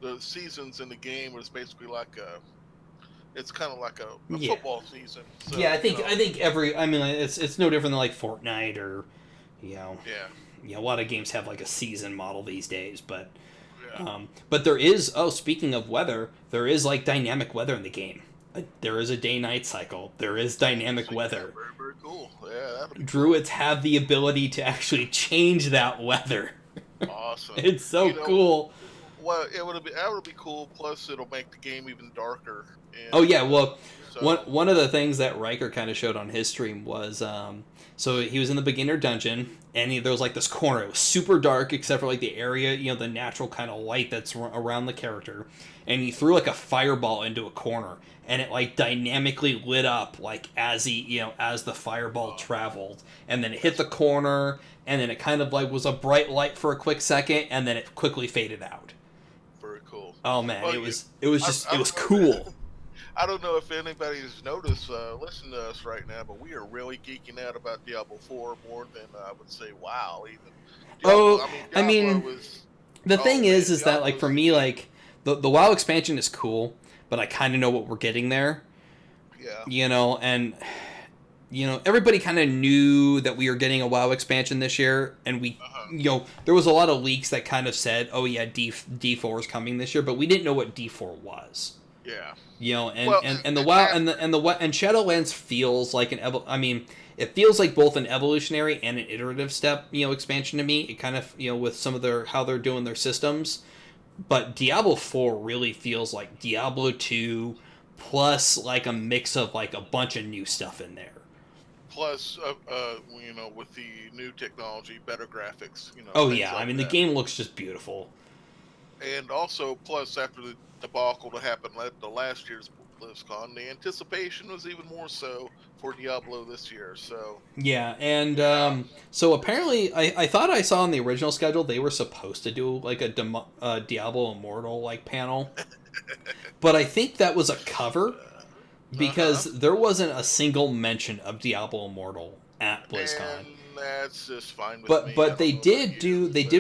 the seasons in the game. It's basically like it's kind of like a football season. So, yeah, I think it's no different than like Fortnite or, a lot of games have like a season model these days, but there is, speaking of weather, there is like dynamic weather in the game. There is a day-night cycle. There is dynamic weather. Very, very cool. Yeah, Druids have the ability to actually change that weather. Awesome. It's so cool. Well, that would be cool. Plus, it'll make the game even darker. One of the things that Riker kind of showed on his stream was, so he was in the beginner dungeon, and there was like this corner. It was super dark, except for like the area, the natural kind of light that's around the character. And he threw like a fireball into a corner, and it like dynamically lit up like as as the fireball traveled, and then it hit the corner, and then it kind of like was a bright light for a quick second, and then it quickly faded out. Very cool. Oh man, it was cool. I don't know if anybody's noticed, listening to us right now, but we are really geeking out about Diablo 4 more than I would say WoW even. The thing is that like for me, like the WoW expansion is cool, but I kind of know what we're getting there. Yeah. And everybody kind of knew that we were getting a WoW expansion this year, and we, there was a lot of leaks that kind of said, "Oh yeah, D4 is coming this year," but we didn't know what D4 was. Yeah. And the WoW and Shadowlands feels like it feels like both an evolutionary and an iterative step, expansion to me. It kind of, with some of how they're doing their systems, but Diablo 4 really feels like Diablo 2 plus like a mix of like a bunch of new stuff in there. Plus, with the new technology, better graphics. The game looks just beautiful. And also, plus after the debacle that happened at the last year's Blizzcon, the anticipation was even more so for Diablo this year. So so apparently, I thought I saw on the original schedule they were supposed to do like a Diablo Immortal like panel, but I think that was a cover because there wasn't a single mention of Diablo Immortal at BlizzCon. And that's just fine with me. But they did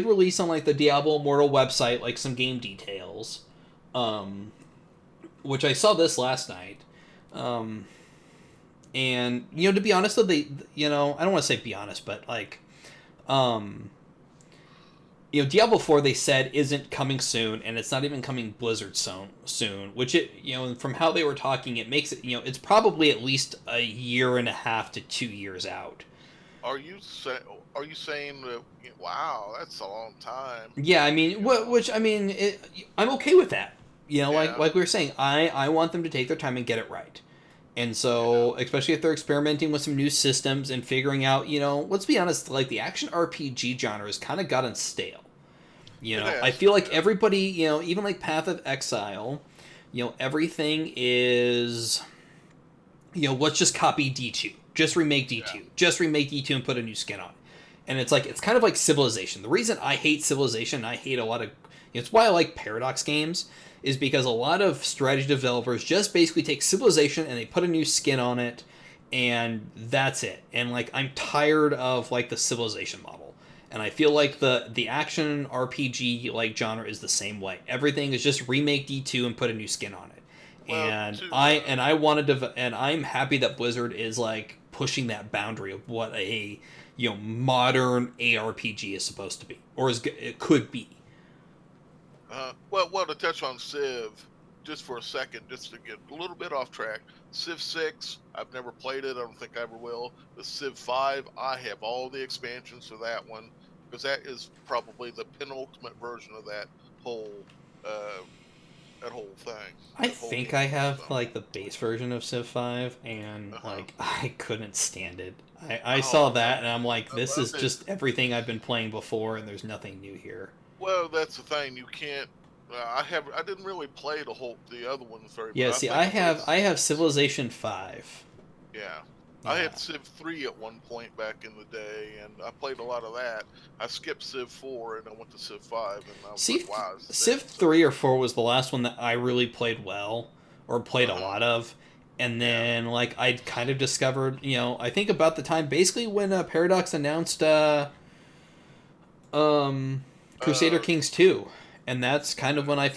release on like the Diablo Immortal website like some game details. Which I saw this last night, and to be honest, though, I don't want to say be honest, but like, Diablo 4 they said isn't coming soon, and it's not even coming Blizzard soon. Which from how they were talking, it makes it it's probably at least a year and a half to 2 years out. Are you saying that? Wow, that's a long time. Yeah, I'm okay with that. Like we were saying, I want them to take their time and get it right. And so, especially if they're experimenting with some new systems and figuring out, let's be honest, like the action RPG genre has kind of gotten stale. I feel like everybody, even like Path of Exile, everything is, let's just copy D2. Just remake D2. Yeah. Just remake D2 and put a new skin on it. And it's kind of like Civilization. The reason I hate Civilization, I hate a lot of, it's why I like Paradox games, is because a lot of strategy developers just basically take Civilization and they put a new skin on it, and that's it. And like I'm tired of like the Civilization model, and I feel like the action RPG like genre is the same way. Everything is just remake D2 and put a new skin on it. I'm happy that Blizzard is like pushing that boundary of what a modern ARPG is supposed to be, or it could be. Well, to touch on Civ, just for a second, just to get a little bit off track. Civ 6, I've never played it. I don't think I ever will. The Civ 5, I have all the expansions for that one, because that is probably the penultimate version of that whole that whole thing. I That whole think game. I have So, like the base version of Civ 5, and uh-huh. like I couldn't stand it. I Oh saw man, that and I'm like, I this is loved it. just everything I've been playing before, and there's nothing new here. Well, that's the thing. You can't. I didn't really play the other ones very much. Yeah, I see, think I played. I have Civilization 5. Yeah, I Yeah. had Civ 3 at one point back in the day, and I played a lot of that. I skipped Civ 4 and I went to Civ 5, and I was like, wow, this is Civ it. So, 3 or 4 was the last one that I really played well, or played a uh-huh. lot of. And Yeah. then, like, I'd kind of discovered, I think about the time, basically when Paradox announced um, Crusader Uh, Kings 2. And that's kind of when I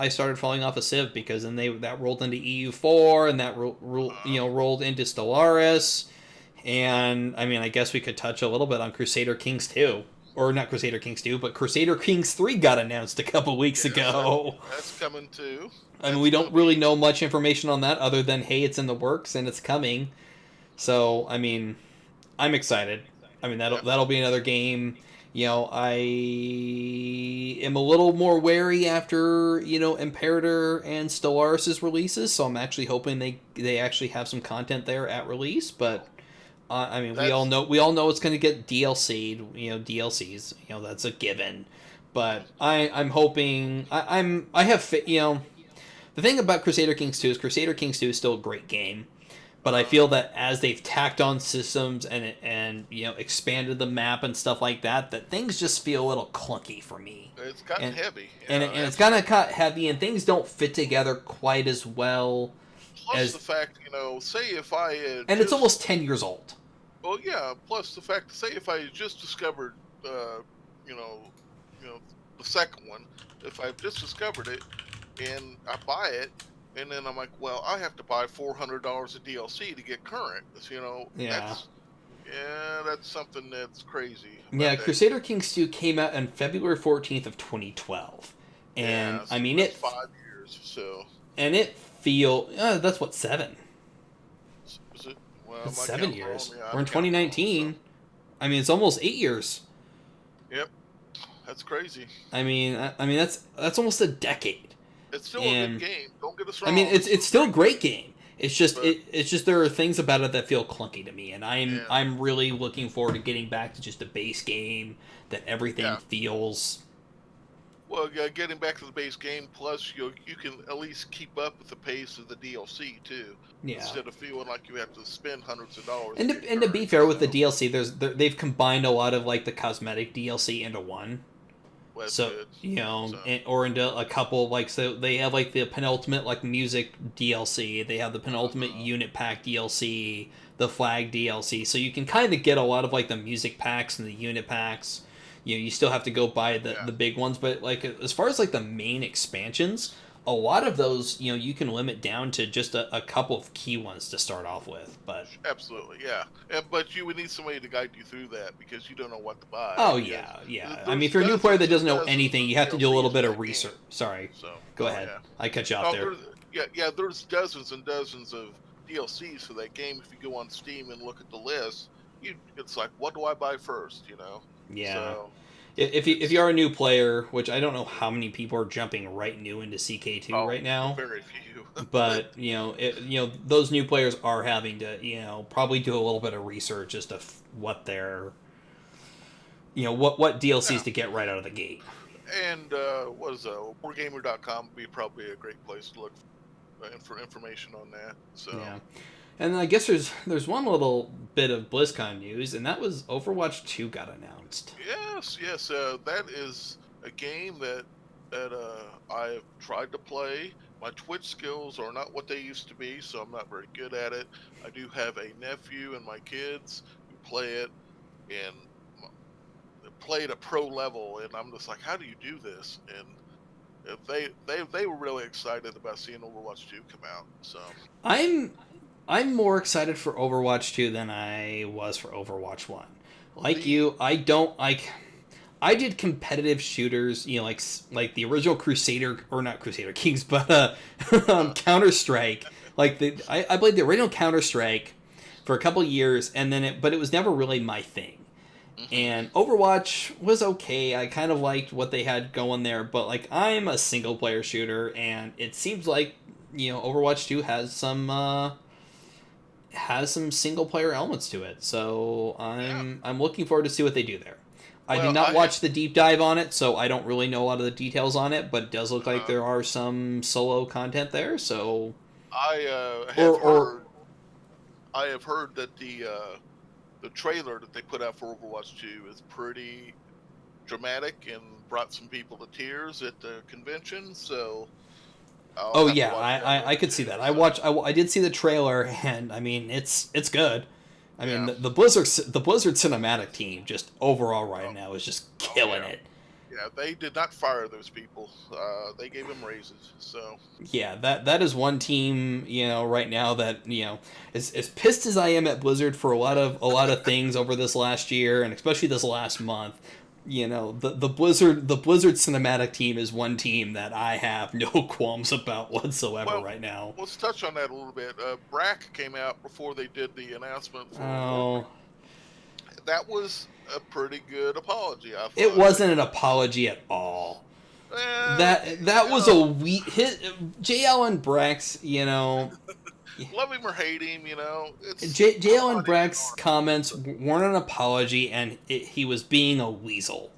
started falling off of Civ, because then that rolled into EU4, and that uh-huh. rolled into Stellaris. And I mean, I guess we could touch a little bit on Crusader Kings 2. Or not Crusader Kings 2, but Crusader Kings 3 got announced a couple weeks Yes, ago. that's coming too. I mean, That's we going to don't really be. know much information on that other than, hey, it's in the works and it's coming. So, I mean, I'm excited. I mean, Yep. that'll be another game. I am a little more wary after, Imperator and Stellaris' releases, so I'm actually hoping they actually have some content there at release, but I mean, That's. we all know it's going to get DLC'd, DLCs, that's a given. But Mhm. I'm hoping I have the thing about Crusader Kings 2 is Crusader Kings 2 is still a great game, but I Uh-huh. feel that as they've tacked on systems and expanded the map and stuff like that, that things just feel a little clunky for me. It's gotten And heavy. and Yeah, it's kind of absolutely. cut heavy, and things don't fit together quite as well Plus the as, fact, say if I had and it's just. almost 10 years old. Well, yeah. Plus the fact, say if I had just discovered, uh, you know, you know, the second one, if I've just discovered it and I buy it, and then I'm like, well, I have to buy $400 of DLC to get current. Yeah. That's something that's crazy Yeah, about that Crusader game. Kings 2 came out on February 14th of 2012. And Yeah, I so mean that's 5 years. So it that's what, 7. is it? Well, That's am I 7 counting wrong? years. Yeah, We're I'm in counting wrong. So 2019. I mean, it's almost 8 years. yep, that's crazy. I mean that's almost a decade. It's still a good And game. Don't get us I mean, wrong. It's it's a still a great great game, game. but It's just there are things about it that feel clunky to me, and and I'm really looking forward to getting back to just a base game that everything yeah. feels. Well, yeah, getting back to the base game, plus you can at least keep up with the pace of the DLC too, Yeah. instead of feeling like you have to spend hundreds of dollars to get And to current. be fair with the So DLC, they've combined a lot of like the cosmetic DLC into one. well, that's So good. So or into a couple, like, so they have like the penultimate like music DLC. They have the penultimate uh, unit pack DLC, the flag DLC. So you can kind of get a lot of like the music packs and the unit packs. You still have to go buy yeah, the big ones, but like as far as like the main expansions, a lot of those you can limit down to just a couple of key ones to start off with. But absolutely, yeah. But you would need somebody to guide you through that because you don't know what to buy oh because yeah, yeah. I mean, if there's you're a new player that dozens and doesn't know dozens anything, of you have to do a little DLCs for bit of that game. research. Sorry, So go oh ahead. yeah. I cut you off No, there. there's dozens and dozens of DLCs for that game. If you go on Steam and look at the list, it's like, what do I buy first? Yeah. So If you it's are a new player, which I don't know how many people are jumping right new into CK2 oh, right now, very few. but those new players are having to probably do a little bit of research as to what their what DLCs Yeah, to get right out of the gate. and what is wargamer.com would be probably a great place to look for information on that. So Yeah. And I guess there's one little bit of BlizzCon news, and that was Overwatch 2 got announced. yes, that is a game that I've tried to play. My Twitch skills are not what they used to be, so I'm not very good at it. I do have a nephew and my kids who play it and play at a pro level, and I'm just like, how do you do this? And they were really excited about seeing Overwatch 2 come out. So I'm I'm more excited for Overwatch 2 than I was for Overwatch 1. Like the you, I don't like I did competitive shooters, like the original Crusader, or not Crusader Kings, but uh, Counter Strike. I played the original Counter Strike for a couple years, and then but it was never really my thing. Hmm. And Overwatch was okay. I kind of liked what they had going there, but like I'm a single player shooter, and it seems like Overwatch 2 has some single player elements to it. So Yeah. I'm looking forward to see what they do there. I did Well, not watch the deep dive on it, so I don't really know a lot of the details on it, but it does look like uh, there are some solo content there. So I or I have heard that the trailer that they put out for Overwatch 2 is pretty dramatic and brought some people to tears at the convention. So I'll oh have to yeah, watch that I later could see too. that. So I did see the trailer, and I mean it's good. I mean yeah. the Blizzard cinematic team just overall right Oh, now is just oh killing yeah. it. Yeah, they did not fire those people. They gave them raises. So Yeah, that is one team right now that as pissed as I am at Blizzard for a lot of things over this last year and especially this last month. The Blizzard cinematic team is one team that I have no qualms about whatsoever well, right now. let's touch on that a little bit. Brack came out before they did the announcement for Oh, that was a pretty good apology, I it thought. wasn't an apology at all. Well, That was a weak hit. J. Allen Brax, love him or hate him, it's J. I'm Allen not in Brack's comments weren't an apology, and he was being a weasel.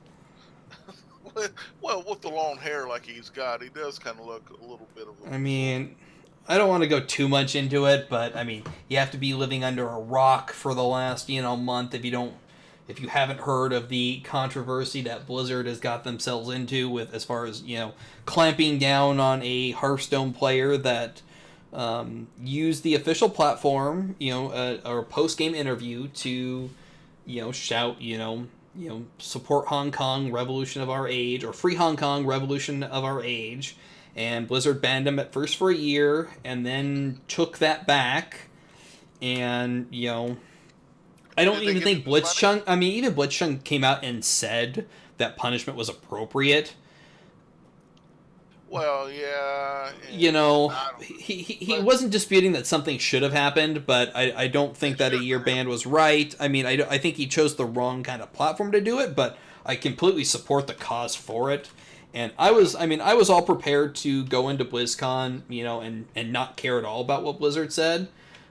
on it. Well, with the long hair like he's got, he does kind of look a little bit of a I weasel. mean, I don't want to go too much into it, but I mean, you have to be living under a rock for the last month if you haven't heard of the controversy that Blizzard has got themselves into with as far as clamping down on a Hearthstone player that used the official platform, or post game interview to shout, support Hong Kong, revolution of our age, or free Hong Kong, revolution of our age. And Blizzard banned him at first for a year, and then took that back. And I don't Did they even give him think his money? Blitzchung. I mean, even Blitzchung came out and said that punishment was appropriate. Well, yeah, You and know, I don't, he but wasn't disputing that something should have happened, but I don't think it that a shouldn't year have. ban was right. I mean, I think he chose the wrong kind of platform to do it, but I completely support the cause for it. And Yeah. I was all prepared to go into BlizzCon, and not care at all about what Blizzard said.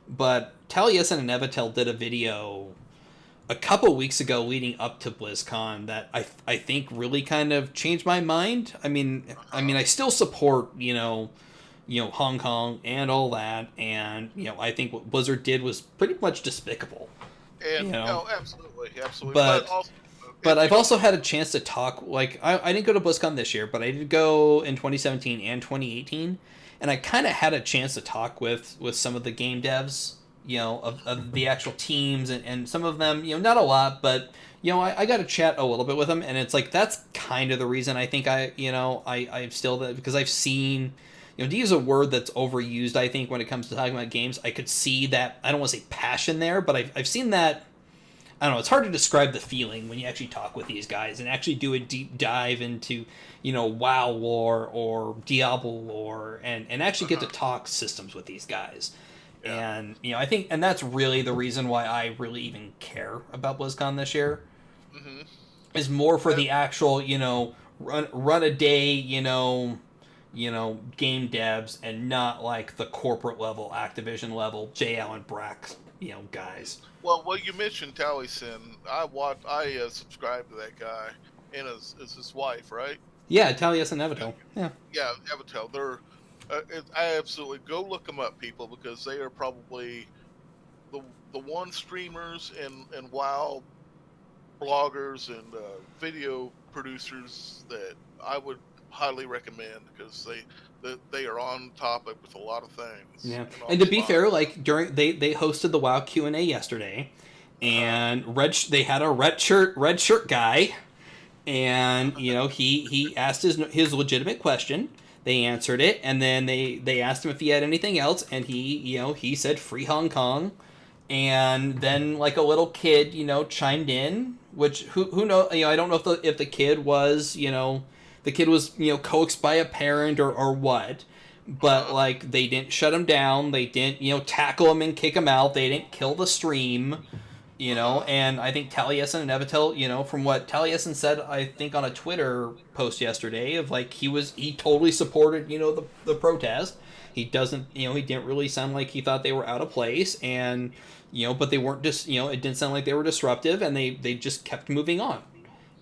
But Taliesin and Evitel did a video a couple weeks ago leading up to BlizzCon that I think really kind of changed my mind. Uh-huh. I still support Hong Kong and all that, and I think what Blizzard did was pretty much despicable. And You know, absolutely, absolutely. But but also, but if you I've don't also know, had a chance to talk. Like I didn't go to BlizzCon this year, but I did go in 2017 and 2018, and I kind of had a chance to talk with some of the game devs, of the actual teams, and some of them, not a lot, but I got to chat a little bit with them, and it's like that's kind of the reason I think I'm still that because I've seen. To use a word that's overused, I think when it comes to talking about games, I could see that I don't want to say passion there, but I've seen that. I don't know. It's hard to describe the feeling when you actually talk with these guys and actually do a deep dive into, WoW lore or Diablo lore, and actually get to uh-huh. talk systems with these guys. Yeah. And I think, and that's really the reason why I really even care about BlizzCon this year Hmm. is more for And the actual, run a day, game devs, and not like the corporate level, Activision level, J. Allen Brack, guys. well, you mentioned Taliesin. I subscribe to that guy, and his wife, right? Yeah, Talius and Evito. Yeah. Yeah, Avatel. I absolutely go look them up, people, because they are probably the one streamers and WoW bloggers and video producers that I would highly recommend because they are on topic with a lot of things Yeah, and on and the to be spot. fair, like during they hosted the WoW Q&A yesterday, Uh-huh. and they had a red shirt guy, and he asked his legitimate question. They answered it, and then they asked him if he had anything else, and he said free Hong Kong, and then like a little kid chimed in, which who know I don't know if the kid was coaxed by a parent or what, but Uh-huh. like they didn't shut him down, they didn't tackle him and kick him out, they didn't kill the stream, You know, and I think Taliesin and Evitel, you know, from what Taliesin said, I think on a Twitter post yesterday, of like he totally supported, you know, the protest. He doesn't, you know, he didn't really sound like he thought they were out of place, and you know, but they weren't just, you know, it didn't sound like they were disruptive, and they just kept moving on.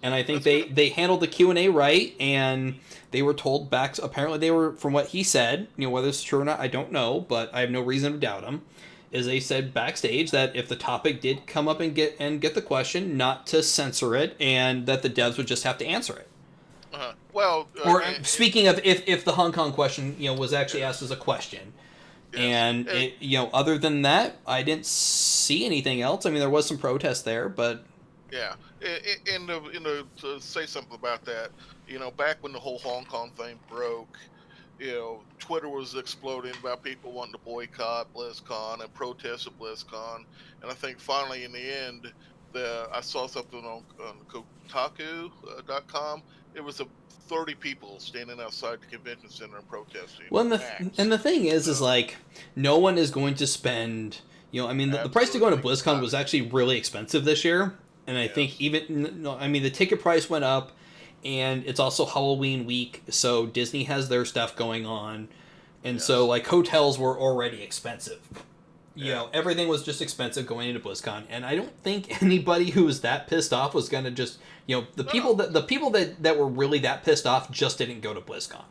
And I think they handled the Q&A right, and they were told back. Apparently, they were, from what he said, you know, whether it's true or not, I don't know, but I have no reason to doubt him. Is they said backstage that if the topic did come up and get the question, not to censor it, and that the devs would just have to answer it. Well, or speaking of, if the Hong Kong question, you know, was actually asked as a question. Yes. And it, you know, other than that, I didn't see anything else. I mean, there was some protest there, but yeah, and to say something about that, you know, back when the whole Hong Kong thing broke, you know, Twitter was exploding about people wanting to boycott BlizzCon and protest at BlizzCon, and I think finally in the end, I saw something on Kotaku.com. It was 30 people standing outside the convention center and protesting. Well, and the thing is like, no one is going to spend, you know, I mean, the price to go to BlizzCon was actually really expensive this year, and I think even, no, I mean, the ticket price went up, and it's also Halloween week, so Disney has their stuff going on, and so like hotels were already expensive. You know, everything was just expensive going into BlizzCon, and I don't think anybody who was that pissed off was gonna just, you know, the people that were really that pissed off just didn't go to BlizzCon.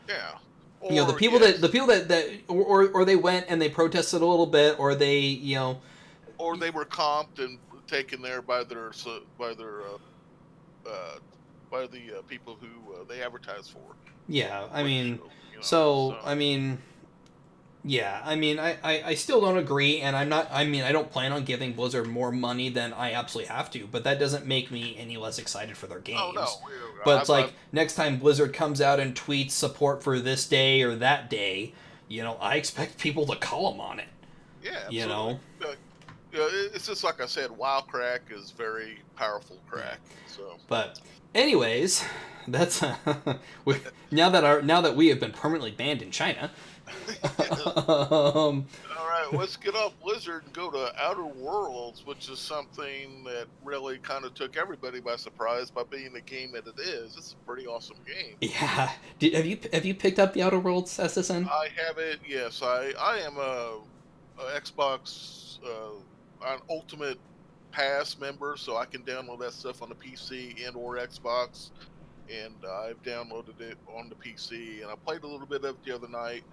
Yeah. Or, you know, the people that they went and they protested a little bit, or they, you know, or they were comped and taken there by the people who they advertise for. Yeah, I mean, you know, so I mean. Yeah, I mean, I still don't agree, and I don't plan on giving Blizzard more money than I absolutely have to, but that doesn't make me any less excited for their games. Oh, no. But it's like, next time Blizzard comes out and tweets support for this day or that day, you know, I expect people to call them on it. Yeah, absolutely. You know? It's just like I said, WoW crack is very powerful crack. So. But, anyways, that's now that we have been permanently banned in China. All right, let's get off Blizzard and go to Outer Worlds, which is something that really kind of took everybody by surprise by being the game that it is. It's a pretty awesome game. Yeah. Have you picked up the Outer Worlds SSN? I have it. Yes, I am a Xbox an Ultimate Pass member, so I can download that stuff on the PC and or Xbox. And I've downloaded it on the PC, and I played a little bit of it the other night.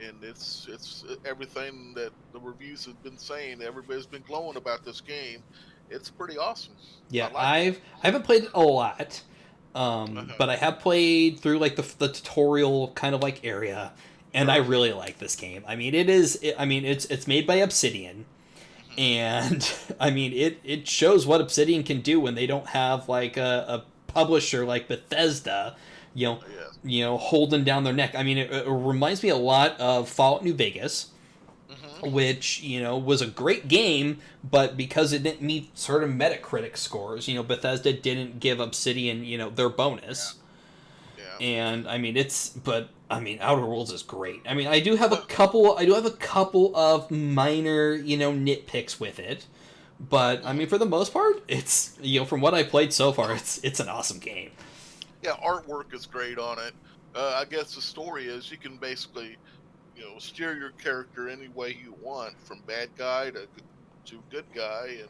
And it's everything that the reviews have been saying. Everybody's been glowing about this game. It's pretty awesome. Yeah, I haven't played it a lot, but I have played through like the tutorial kind of like area, and I really like this game. I mean, it's made by Obsidian, and I mean it shows what Obsidian can do when they don't have like a publisher like Bethesda, you know, holding down their neck. I mean, it reminds me a lot of Fallout New Vegas, which, you know, was a great game, but because it didn't meet sort of Metacritic scores, you know, Bethesda didn't give Obsidian, you know, their bonus. Yeah. And I mean, Outer Worlds is great. I mean, I do have a couple of minor, you know, nitpicks with it. But I mean, for the most part, it's, you know, from what I played so far, it's an awesome game. Yeah, artwork is great on it. I guess the story is you can basically, you know, steer your character any way you want, from bad guy to good guy, and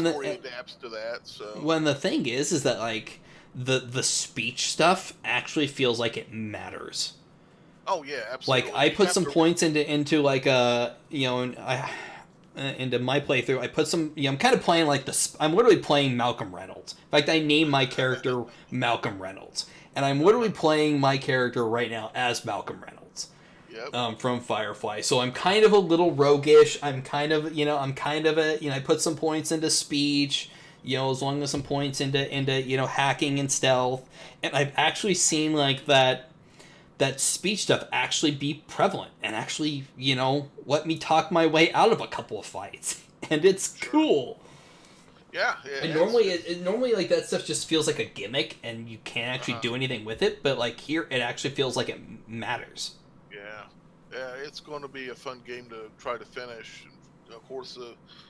the story adapts to that. So when the thing is that like the speech stuff actually feels like it matters. Oh yeah, absolutely. Like I put some points into like you know, into my playthrough, I put some, you know, I'm kind of playing like I'm literally playing Malcolm Reynolds. In fact, I named my character Malcolm Reynolds, and I'm literally playing my character right now as Malcolm Reynolds. Yep. From Firefly. So I'm kind of a little roguish. I'm kind of I put some points into speech, you know, as long as some points into you know, hacking and stealth, and I've actually seen like that speech stuff actually be prevalent and actually, you know, let me talk my way out of a couple of fights, and it's cool. Yeah. And normally like that stuff just feels like a gimmick, and you can't actually do anything with it. But like here, it actually feels like it matters. Yeah, it's going to be a fun game to try to finish. of course,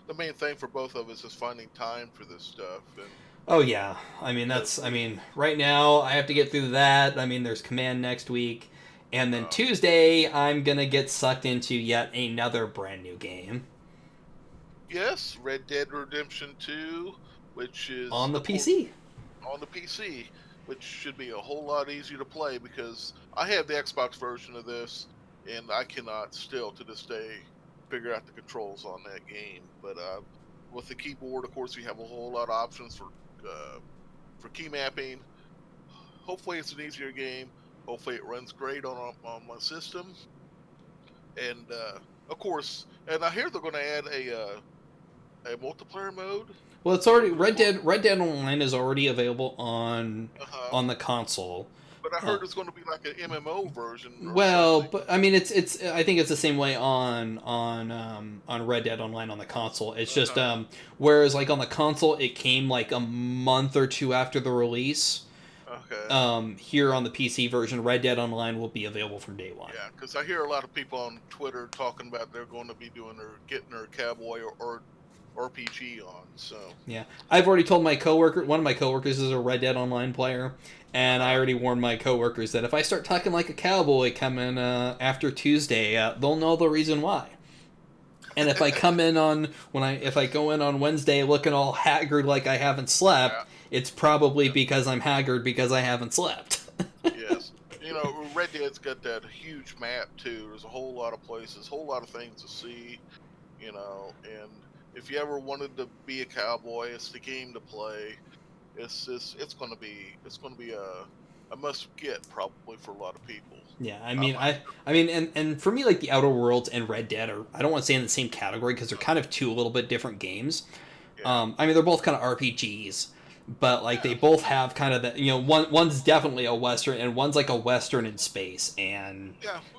the main thing for both of us is finding time for this stuff. And Oh yeah, I mean right now I have to get through that. I mean there's Command next week, and then Tuesday I'm gonna get sucked into yet another brand new game yes, Red Dead Redemption 2, which is on the of course PC. on the PC, which should be a whole lot easier to play because I have the Xbox version of this, and I cannot still to this day figure out the controls on that game. But with the keyboard, of course, you have a whole lot of options for key mapping. Hopefully, it's an easier game. Hopefully, it runs great on my system. And of course, and I hear they're going to add a multiplayer mode. Well, it's already Red Dead Online is already available on Uh-huh. on the console. But I heard it's going to be like an MMO version or Well, something. but I mean, it's I think it's the same way on Red Dead Online on the console. It's just whereas like on the console it came like a month or two after the release. Okay. Here on the PC version, Red Dead Online will be available from day one. Yeah, because I hear a lot of people on Twitter talking about they're going to be getting their cowboy or RPG on. So yeah, I've already told my coworker. One of my coworkers is a Red Dead Online player, and I already warned my coworkers that if I start talking like a cowboy coming after Tuesday, they'll know the reason why. And if I come in if I go in on Wednesday looking all haggard like I haven't slept, it's probably because I'm haggard because I haven't slept. yes, Red Dead's got that huge map too. There's a whole lot of places, whole lot of things to see, and if you ever wanted to be a cowboy, it's the game to play. It's going to be a must get probably for a lot of people. Yeah, I mean, and for me, like the Outer Worlds and Red Dead are I don't want to say in the same category because they're kind of two a little bit different games. Yeah. I mean, they're both kind of RPGs, but like they both have kind of that. One's definitely a Western and one's like a Western in space. And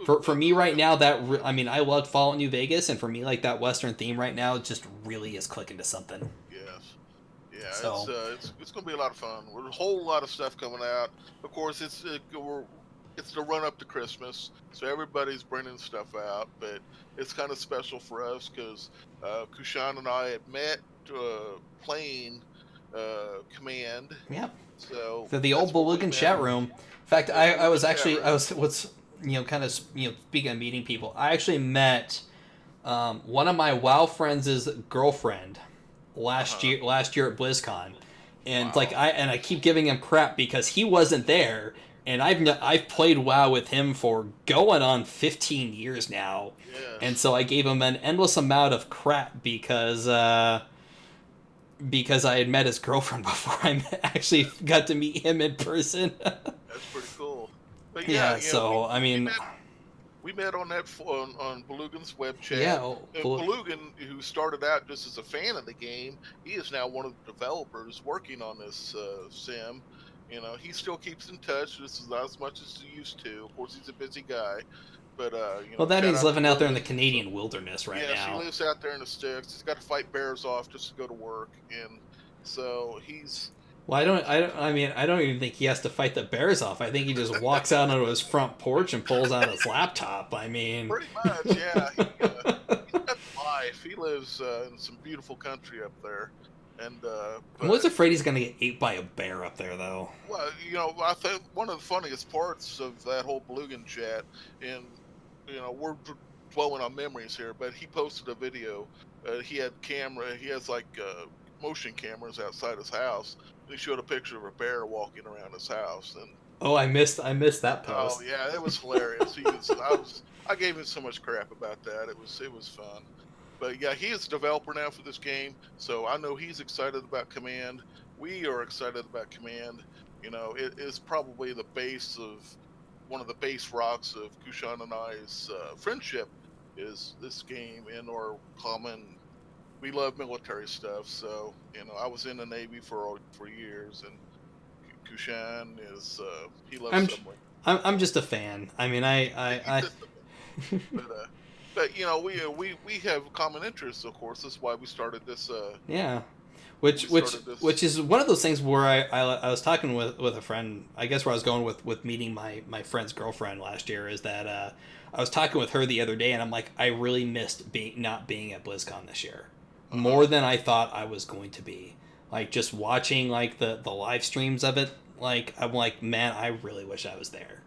for me right now, I mean, I loved Fallout New Vegas, and for me, like that Western theme right now just really is clicking to something. Yes. Yeah, So it's going to be a lot of fun. There's a whole lot of stuff coming out. Of course, it's the run up to Christmas, so everybody's bringing stuff out. But it's kind of special for us because Kushan and I had met playing Command. yeah, So the old Belugan chat room. In fact, I was what's kind of speaking of meeting people, I actually met one of my WoW friends' girlfriend last year at BlizzCon, and I keep giving him crap because he wasn't there, and I've played WoW with him for going on 15 years now, and so I gave him an endless amount of crap because I had met his girlfriend before I actually got to meet him in person. That's pretty cool. But we met on Belugan's web chat. Yeah, Belugan, who started out just as a fan of the game, he is now one of the developers working on this sim. He still keeps in touch just as much as he used to. Of course, he's a busy guy, but he's living out there in the Canadian wilderness right now. Yes, he lives out there in the sticks. He's got to fight bears off just to go to work, and so he's. Well, I don't even think he has to fight the bears off. I think he just walks out onto his front porch and pulls out his laptop. I mean, pretty much, yeah. He's got life. He lives in some beautiful country up there, and I'm always afraid he's gonna get ate by a bear up there, though. Well, I think one of the funniest parts of that whole Belugan chat, and we're dwelling on memories here, but he posted a video. He has like motion cameras outside his house. He showed a picture of a bear walking around his house, and I missed that post. Oh yeah, it was hilarious. I gave him so much crap about that. It was fun, but yeah, he is a developer now for this game, so I know he's excited about Command. We are excited about Command. It is probably one of the base rocks of Kushan and I's friendship is this game and our common. We love military stuff, so I was in the Navy for years, and Kushan is he loves submarine. I'm just a fan. I mean, but we have common interests, of course. That's why we started this. Yeah. Which we which started this. which is one of those things where I was talking with a friend. I guess where I was going with meeting my friend's girlfriend last year is that I was talking with her the other day, and I'm like, I really missed not being at BlizzCon this year more than I thought I was going to be. Like just watching like the live streams of it, like I'm like, man, I really wish I was there.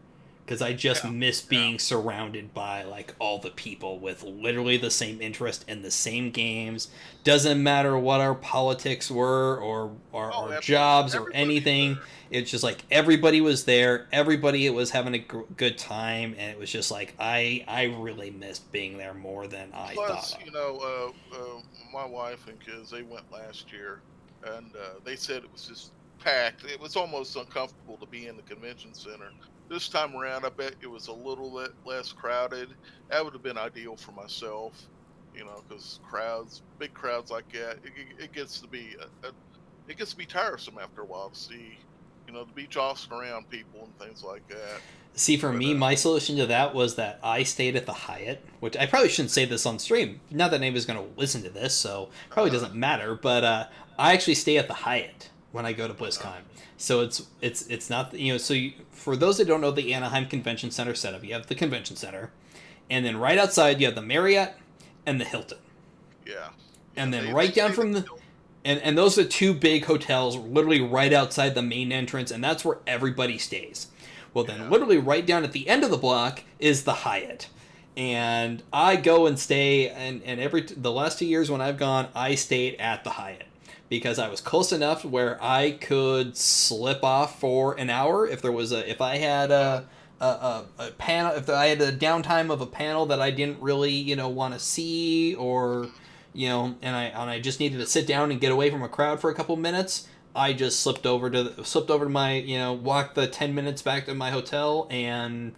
Because I just miss being surrounded by like all the people with literally the same interest in the same games. Doesn't matter what our politics were or our jobs or anything. It's just like everybody was there. Everybody was having a good time, and it was just like I really missed being there more than I Plus, thought. you know, my wife and kids, they went last year, and they said it was just packed. It was almost uncomfortable to be in the convention center. This time around, I bet it was a little bit less crowded. That would have been ideal for myself, you know, because big crowds like that, it gets to be it gets to be tiresome after a while to see, you know, to be jostling around people and things like that. See, for But me, my solution to that was that I stayed at the Hyatt, which I probably shouldn't say this on stream. Not that anybody's going to listen to this, so probably doesn't matter. But I actually stay at the Hyatt when I go to BlizzCon. So it's not, you know. So for those that don't know the Anaheim Convention Center setup, you have the convention center, and then right outside you have the Marriott and the Hilton. yeah, And then right down from the and those are two big hotels literally right outside the main entrance, and that's where everybody stays. Well, then literally right down at the end of the block is the Hyatt. And I go and stay, and the last 2 years when I've gone, I stayed at the Hyatt because I was close enough where I could slip off for an hour if I had a panel, if I had a downtime of a panel that I didn't really want to see, or and I just needed to sit down and get away from a crowd for a couple minutes. I just slipped over to my walked the 10 minutes back to my hotel and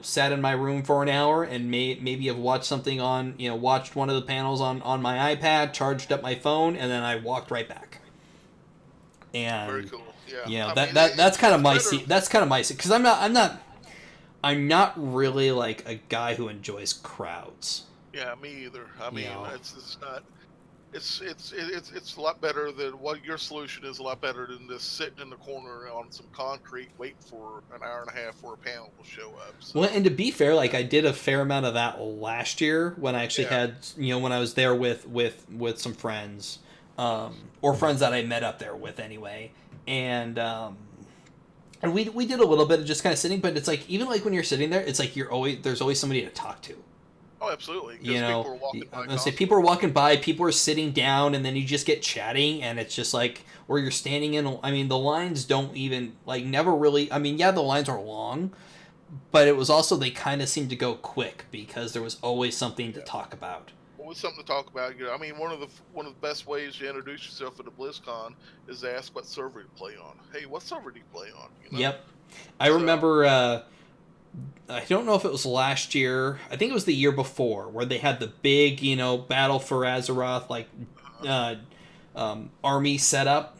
sat in my room for an hour and maybe have watched something on watched one of the panels on my iPad, charged up my phone, and then I walked right back. And very cool. that's kind of my seat. That's kind of my seat because I'm not really like a guy who enjoys crowds. Yeah, me either. I mean, it's not. It's a lot better than what your solution is. A lot better than just sitting in the corner on some concrete, waiting for an hour and a half for a panel to show up. So. Well, and to be fair, like I did a fair amount of that last year when I actually had when I was there with some friends, or friends that I met up there with anyway, and we did a little bit of just kind of sitting, but it's like even like when you're sitting there, it's like there's always somebody to talk to. Oh, absolutely. People are walking by, people are sitting down, and then you just get chatting, and it's just like where you're standing in. I mean, the lines don't even never really. I mean, yeah, the lines are long, but it was also they kind of seemed to go quick because there was always something to talk about. Always something to talk about. I mean, one of the best ways to introduce yourself at a BlizzCon is to ask what server you play on. Hey, what server do you play on? Yep, I remember. I don't know if it was last year. I think it was the year before where they had the big, Battle for Azeroth army set up,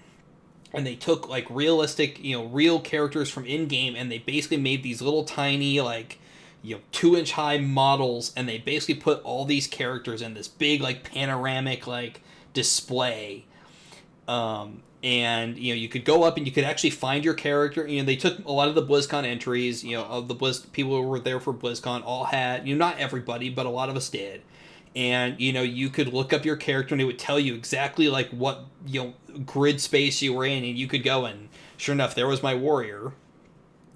and they took realistic, real characters from in game, and they basically made these little tiny 2-inch high models, and they basically put all these characters in this big panoramic display. And you could go up and you could actually find your character. They took a lot of the BlizzCon entries. Of the people who were there for BlizzCon all had. Not everybody, but a lot of us did. And you could look up your character and it would tell you exactly what grid space you were in, and you could go and sure enough, there was my warrior.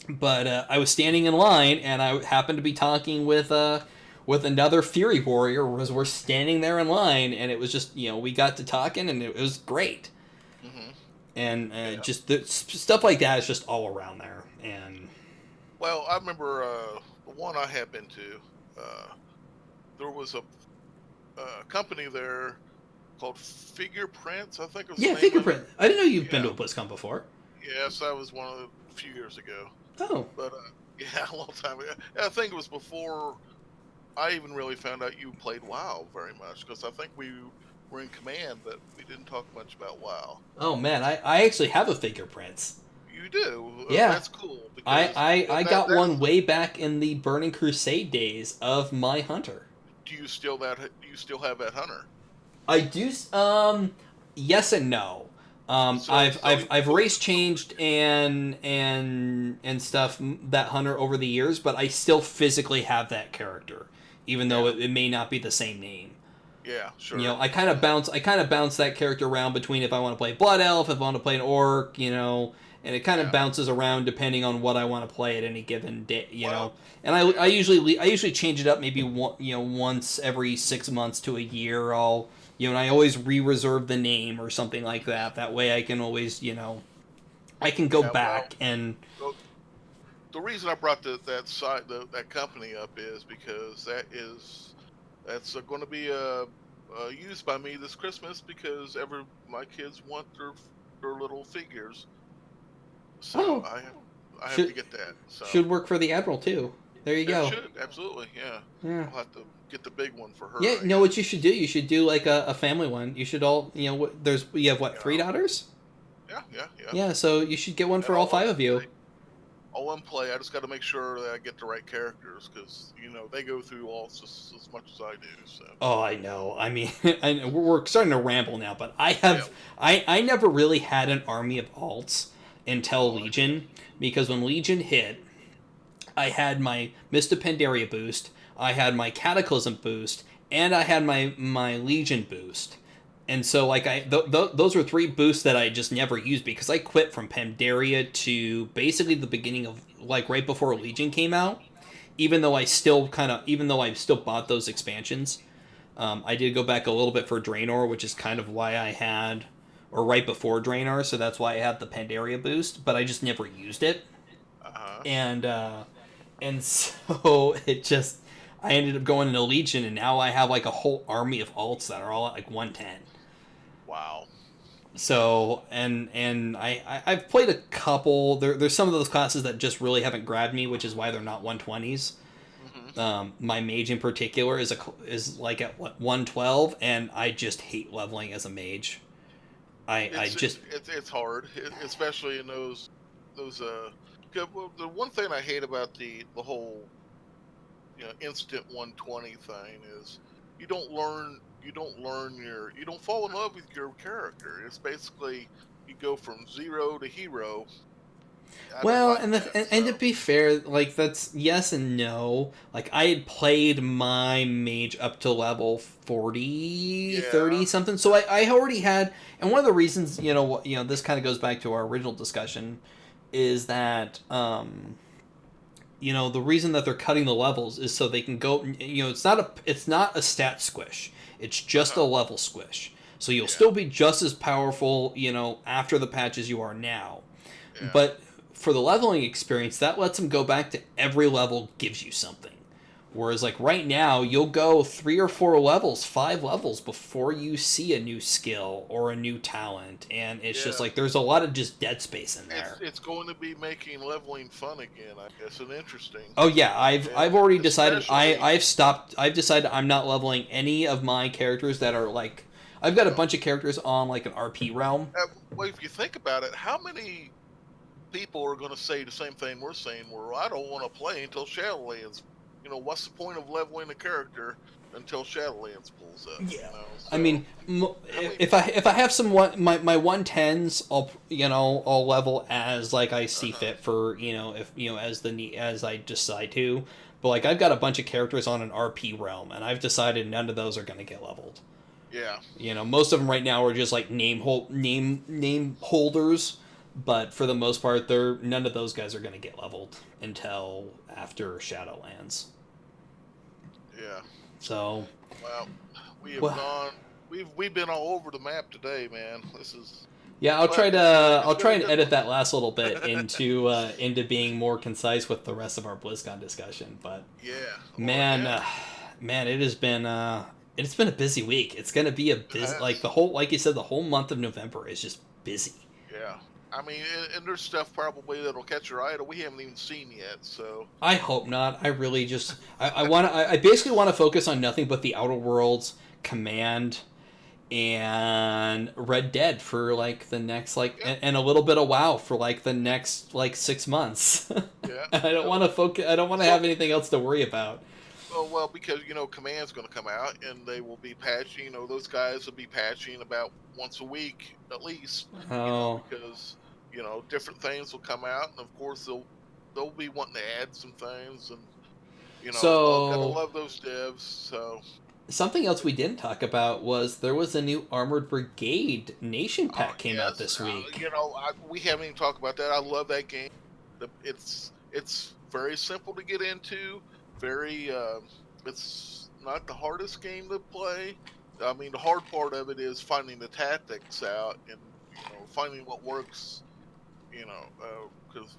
But I was standing in line and I happened to be talking with another Fury warrior. We're standing there in line, and it was just we got to talking, and it was great. And just stuff like that is just all around there. And well, I remember the one I had been to. There was a company there called Figure Prints. I think it was. Yeah, Figure Print. I didn't know you've been to a BlizzCon before. Yes, that was one of a few years ago. Oh. But a long time ago. I think it was before I even really found out you played WoW very much, because I think we were in command, but we didn't talk much about WoW. Oh man, I actually have a Figure Prints. You do? Yeah. That's cool. I got one way back in the Burning Crusade days of my hunter. Do you still have that hunter? I do. yes and no. I've race changed and stuff that hunter over the years, but I still physically have that character, even though it may not be the same name. Yeah, sure. You know, I kind of bounce that character around between if I want to play Blood Elf, if I want to play an Orc, you know, and it kind of bounces around depending on what I want to play at any given day, you know. And I usually change it up maybe once every 6 months to a year. And I always re-reserve the name or something like that. That way I can always, I can go back and. The reason I brought that company up is because that's going to be used by me this Christmas because my kids want their little figures, so I have to get that. So. Should work for the Admiral too. There you go. Should absolutely, yeah. I'll have to get the big one for her. Yeah, know what you should do? You should do like a family one. You should all, you have what, 3 daughters? Yeah. Yeah, so you should get one for all 5 of you. All in play. I just got to make sure that I get the right characters because they go through all as much as I do. So. Oh, I know. I mean, we're starting to ramble now, but I never really had an army of alts until Legion, because when Legion hit, I had my Mist of Pandaria boost, I had my Cataclysm boost, and I had my Legion boost. And so, like, those were 3 boosts that I just never used because I quit from Pandaria to basically the beginning of, like, right before Legion came out. Even though I still bought those expansions, I did go back a little bit for Draenor, which is kind of why I had, or right before Draenor, so that's why I had the Pandaria boost. But I just never used it, and so I ended up going into Legion, and now I have like a whole army of alts that are all at like 110. Wow. So, and I've played a couple. There's some of those classes that just really haven't grabbed me, which is why they're not 120s. Mm-hmm. My mage in particular is like at 112, and I just hate leveling as a mage. It's hard, especially in those. The one thing I hate about the whole instant 120 thing is you don't fall in love with your character. It's basically you go from 0 to hero. Well, and to be fair, like, that's yes and no. Like, I had played my mage up to level 40, 30 something, so I already had. And one of the reasons, this kind of goes back to our original discussion, is that the reason that they're cutting the levels is so they can go. It's not a stat squish. It's just a level squish. So you'll still be just as powerful, after the patch as you are now. Yeah. But for the leveling experience, that lets them go back to every level gives you something. Whereas, like, right now, you'll go 3 or 4 levels, 5 levels before you see a new skill or a new talent. And it's just like, there's a lot of just dead space in there. It's going to be making leveling fun again, I guess, and interesting. Oh, yeah. I've already decided, I've decided I'm not leveling any of my characters that are, like, I've got a bunch of characters on, like, an RP realm. Well, if you think about it, how many people are going to say the same thing we're saying, where I don't want to play until Shadowlands. What's the point of leveling a character until Shadowlands pulls up? Yeah. So, I mean, if I have my 110s, I'll level as like I see fit for as I decide to. But like I've got a bunch of characters on an RP realm, and I've decided none of those are going to get leveled. Yeah. Most of them right now are just like name holders. But for the most part, none of those guys are going to get leveled until after Shadowlands. Yeah. So. Well, we've been all over the map today, man. This is. Yeah, I'll try and edit that last little bit into being more concise with the rest of our BlizzCon discussion. But man, it has been it's been a busy week. It's going to be a busy like you said, the whole month of November is just busy. Yeah. I mean, and there's stuff probably that'll catch your eye that we haven't even seen yet. So I hope not. I really just I basically want to focus on nothing but the Outer Worlds, Command, and Red Dead for like the next and a little bit of WoW for like the next 6 months. Yeah. I don't want to focus. I don't want to have anything else to worry about. Oh well, because Command's going to come out and they will be patching. Those guys will be patching about once a week at least. Oh, Because different things will come out, and of course they'll be wanting to add some things, and gotta so love those devs. So something else we didn't talk about was there was a new Armored Brigade Nation pack came out yes, this week. we haven't even talked about that. I love that game. It's very simple to get into. Very it's not the hardest game to play. I mean, the hard part of it is finding the tactics out and finding what works. Because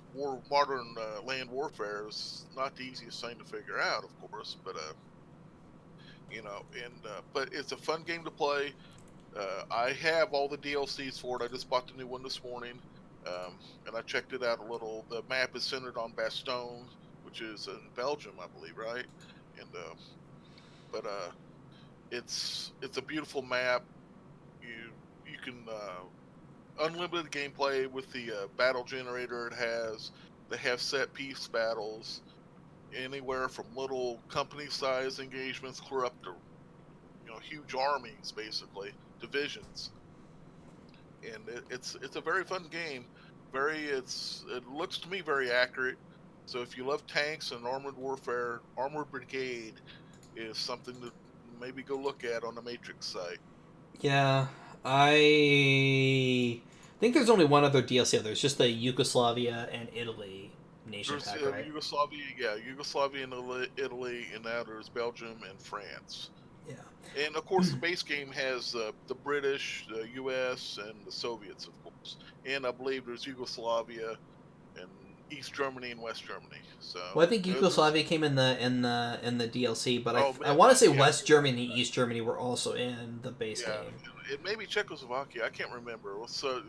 modern land warfare is not the easiest thing to figure out, of course. But but it's a fun game to play. I have all the DLCs for it. I just bought the new one this morning, and I checked it out a little. The map is centered on Bastogne, which is in Belgium, I believe, right? And but it's a beautiful map. You can unlimited gameplay with the battle generator it has. They have set piece battles anywhere from little company size engagements clear up to huge armies, basically divisions. And it's a very fun game. It looks to me very accurate. So if you love tanks and armored warfare, Armored Brigade is something to maybe go look at on the Matrix site. Yeah, I think there's only one other DLC. There's just the Yugoslavia and Italy Nation There's pack, right? Yugoslavia, yeah, Yugoslavia and Italy, and now there's Belgium and France. Yeah. And of course, the base game has the British, the U.S., and the Soviets, of course. And I believe there's Yugoslavia and East Germany and West Germany. So Well, I think there's Yugoslavia came in the DLC, but I want to say yeah, West Germany and East Germany were also in the base yeah, game. it may be Czechoslovakia. I can't remember. So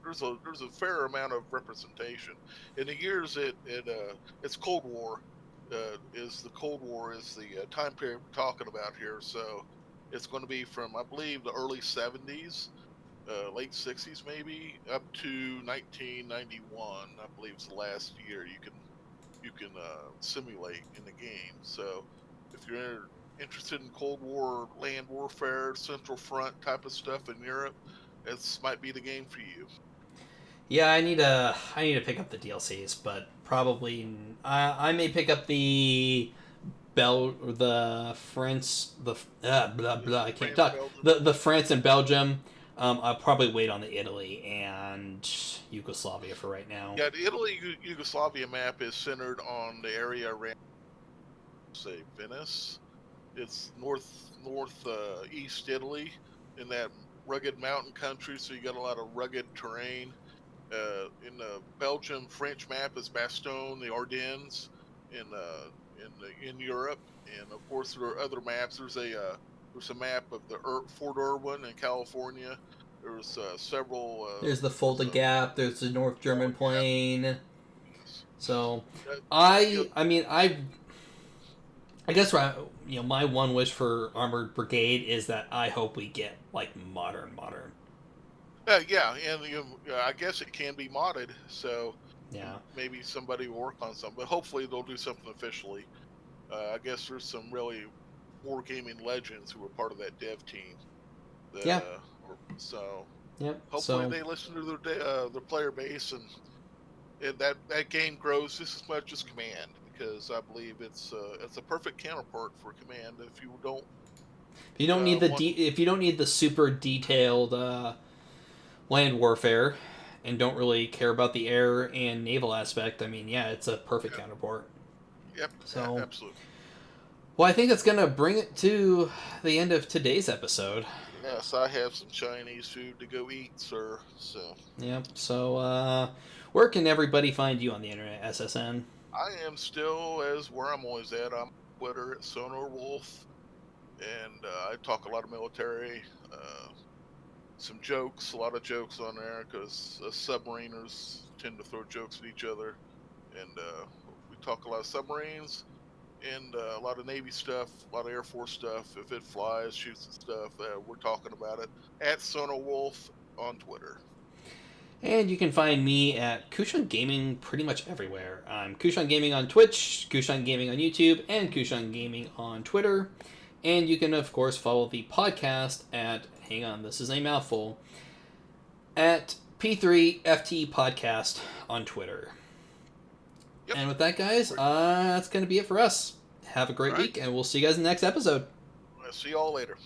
there's a fair amount of representation. In the years it's Cold War. Is the Cold War is the time period we're talking about here. So it's going to be from I believe the early 70s, late 60s maybe, up to 1991. I believe it's the last year you can simulate in the game. So if you're interested in Cold War, land warfare, Central Front type of stuff in Europe, this might be the game for you. Yeah, I need to pick up the DLCs, but probably I may pick up the France the blah blah I can't France, talk Belgium. the France and Belgium. I'll probably wait on the Italy and Yugoslavia for right now. Yeah, the Italy Yugoslavia map is centered on the area around, say, Venice. It's east Italy in that rugged mountain country, so you got a lot of rugged terrain. In the Belgium French map is Bastogne, the Ardennes, in Europe, and of course there are other maps. There's a map of the Fort Irwin in California. There's several. There's the There's Fulda a Gap. There's the North German Gap. Plain. Yes. So, Uh, you know, I mean I guess my one wish for Armored Brigade is that I hope we get like modern. yeah, and I guess it can be modded, so Yeah. maybe somebody will work on something. But hopefully they'll do something officially. I guess there's some really wargaming legends who were part of that dev team. That Yeah. so Yep. hopefully So they listen to their player base, and that game grows just as much as Command, because I believe it's a perfect counterpart for Command. If you don't if you don't need want if you don't need the super detailed land warfare and don't really care about the air and naval aspect, I mean, yeah, it's a perfect Yep, counterpart. yep, So, absolutely. well, I think that's gonna bring it to the end of today's episode. Yes, I have some Chinese food to go eat, sir. So Yep. So, where can everybody find you on the internet, SSN? I am still as where I'm always at. I'm on Twitter at Sonar Wolf, and I talk a lot of military, some jokes, a lot of jokes on there because submariners tend to throw jokes at each other, and we talk a lot of submarines and a lot of Navy stuff, a lot of Air Force stuff. If it flies, shoots and stuff, we're talking about it at Sonar Wolf on Twitter. And you can find me at Kushan Gaming pretty much everywhere. I'm Kushan Gaming on Twitch, Kushan Gaming on YouTube, and Kushan Gaming on Twitter. And you can, of course, follow the podcast at, hang on, this is a mouthful, at P3FT Podcast on Twitter. Yep. And with that, guys, that's going to be it for us. Have a great week, and we'll see you guys in the next episode. I'll see you all later.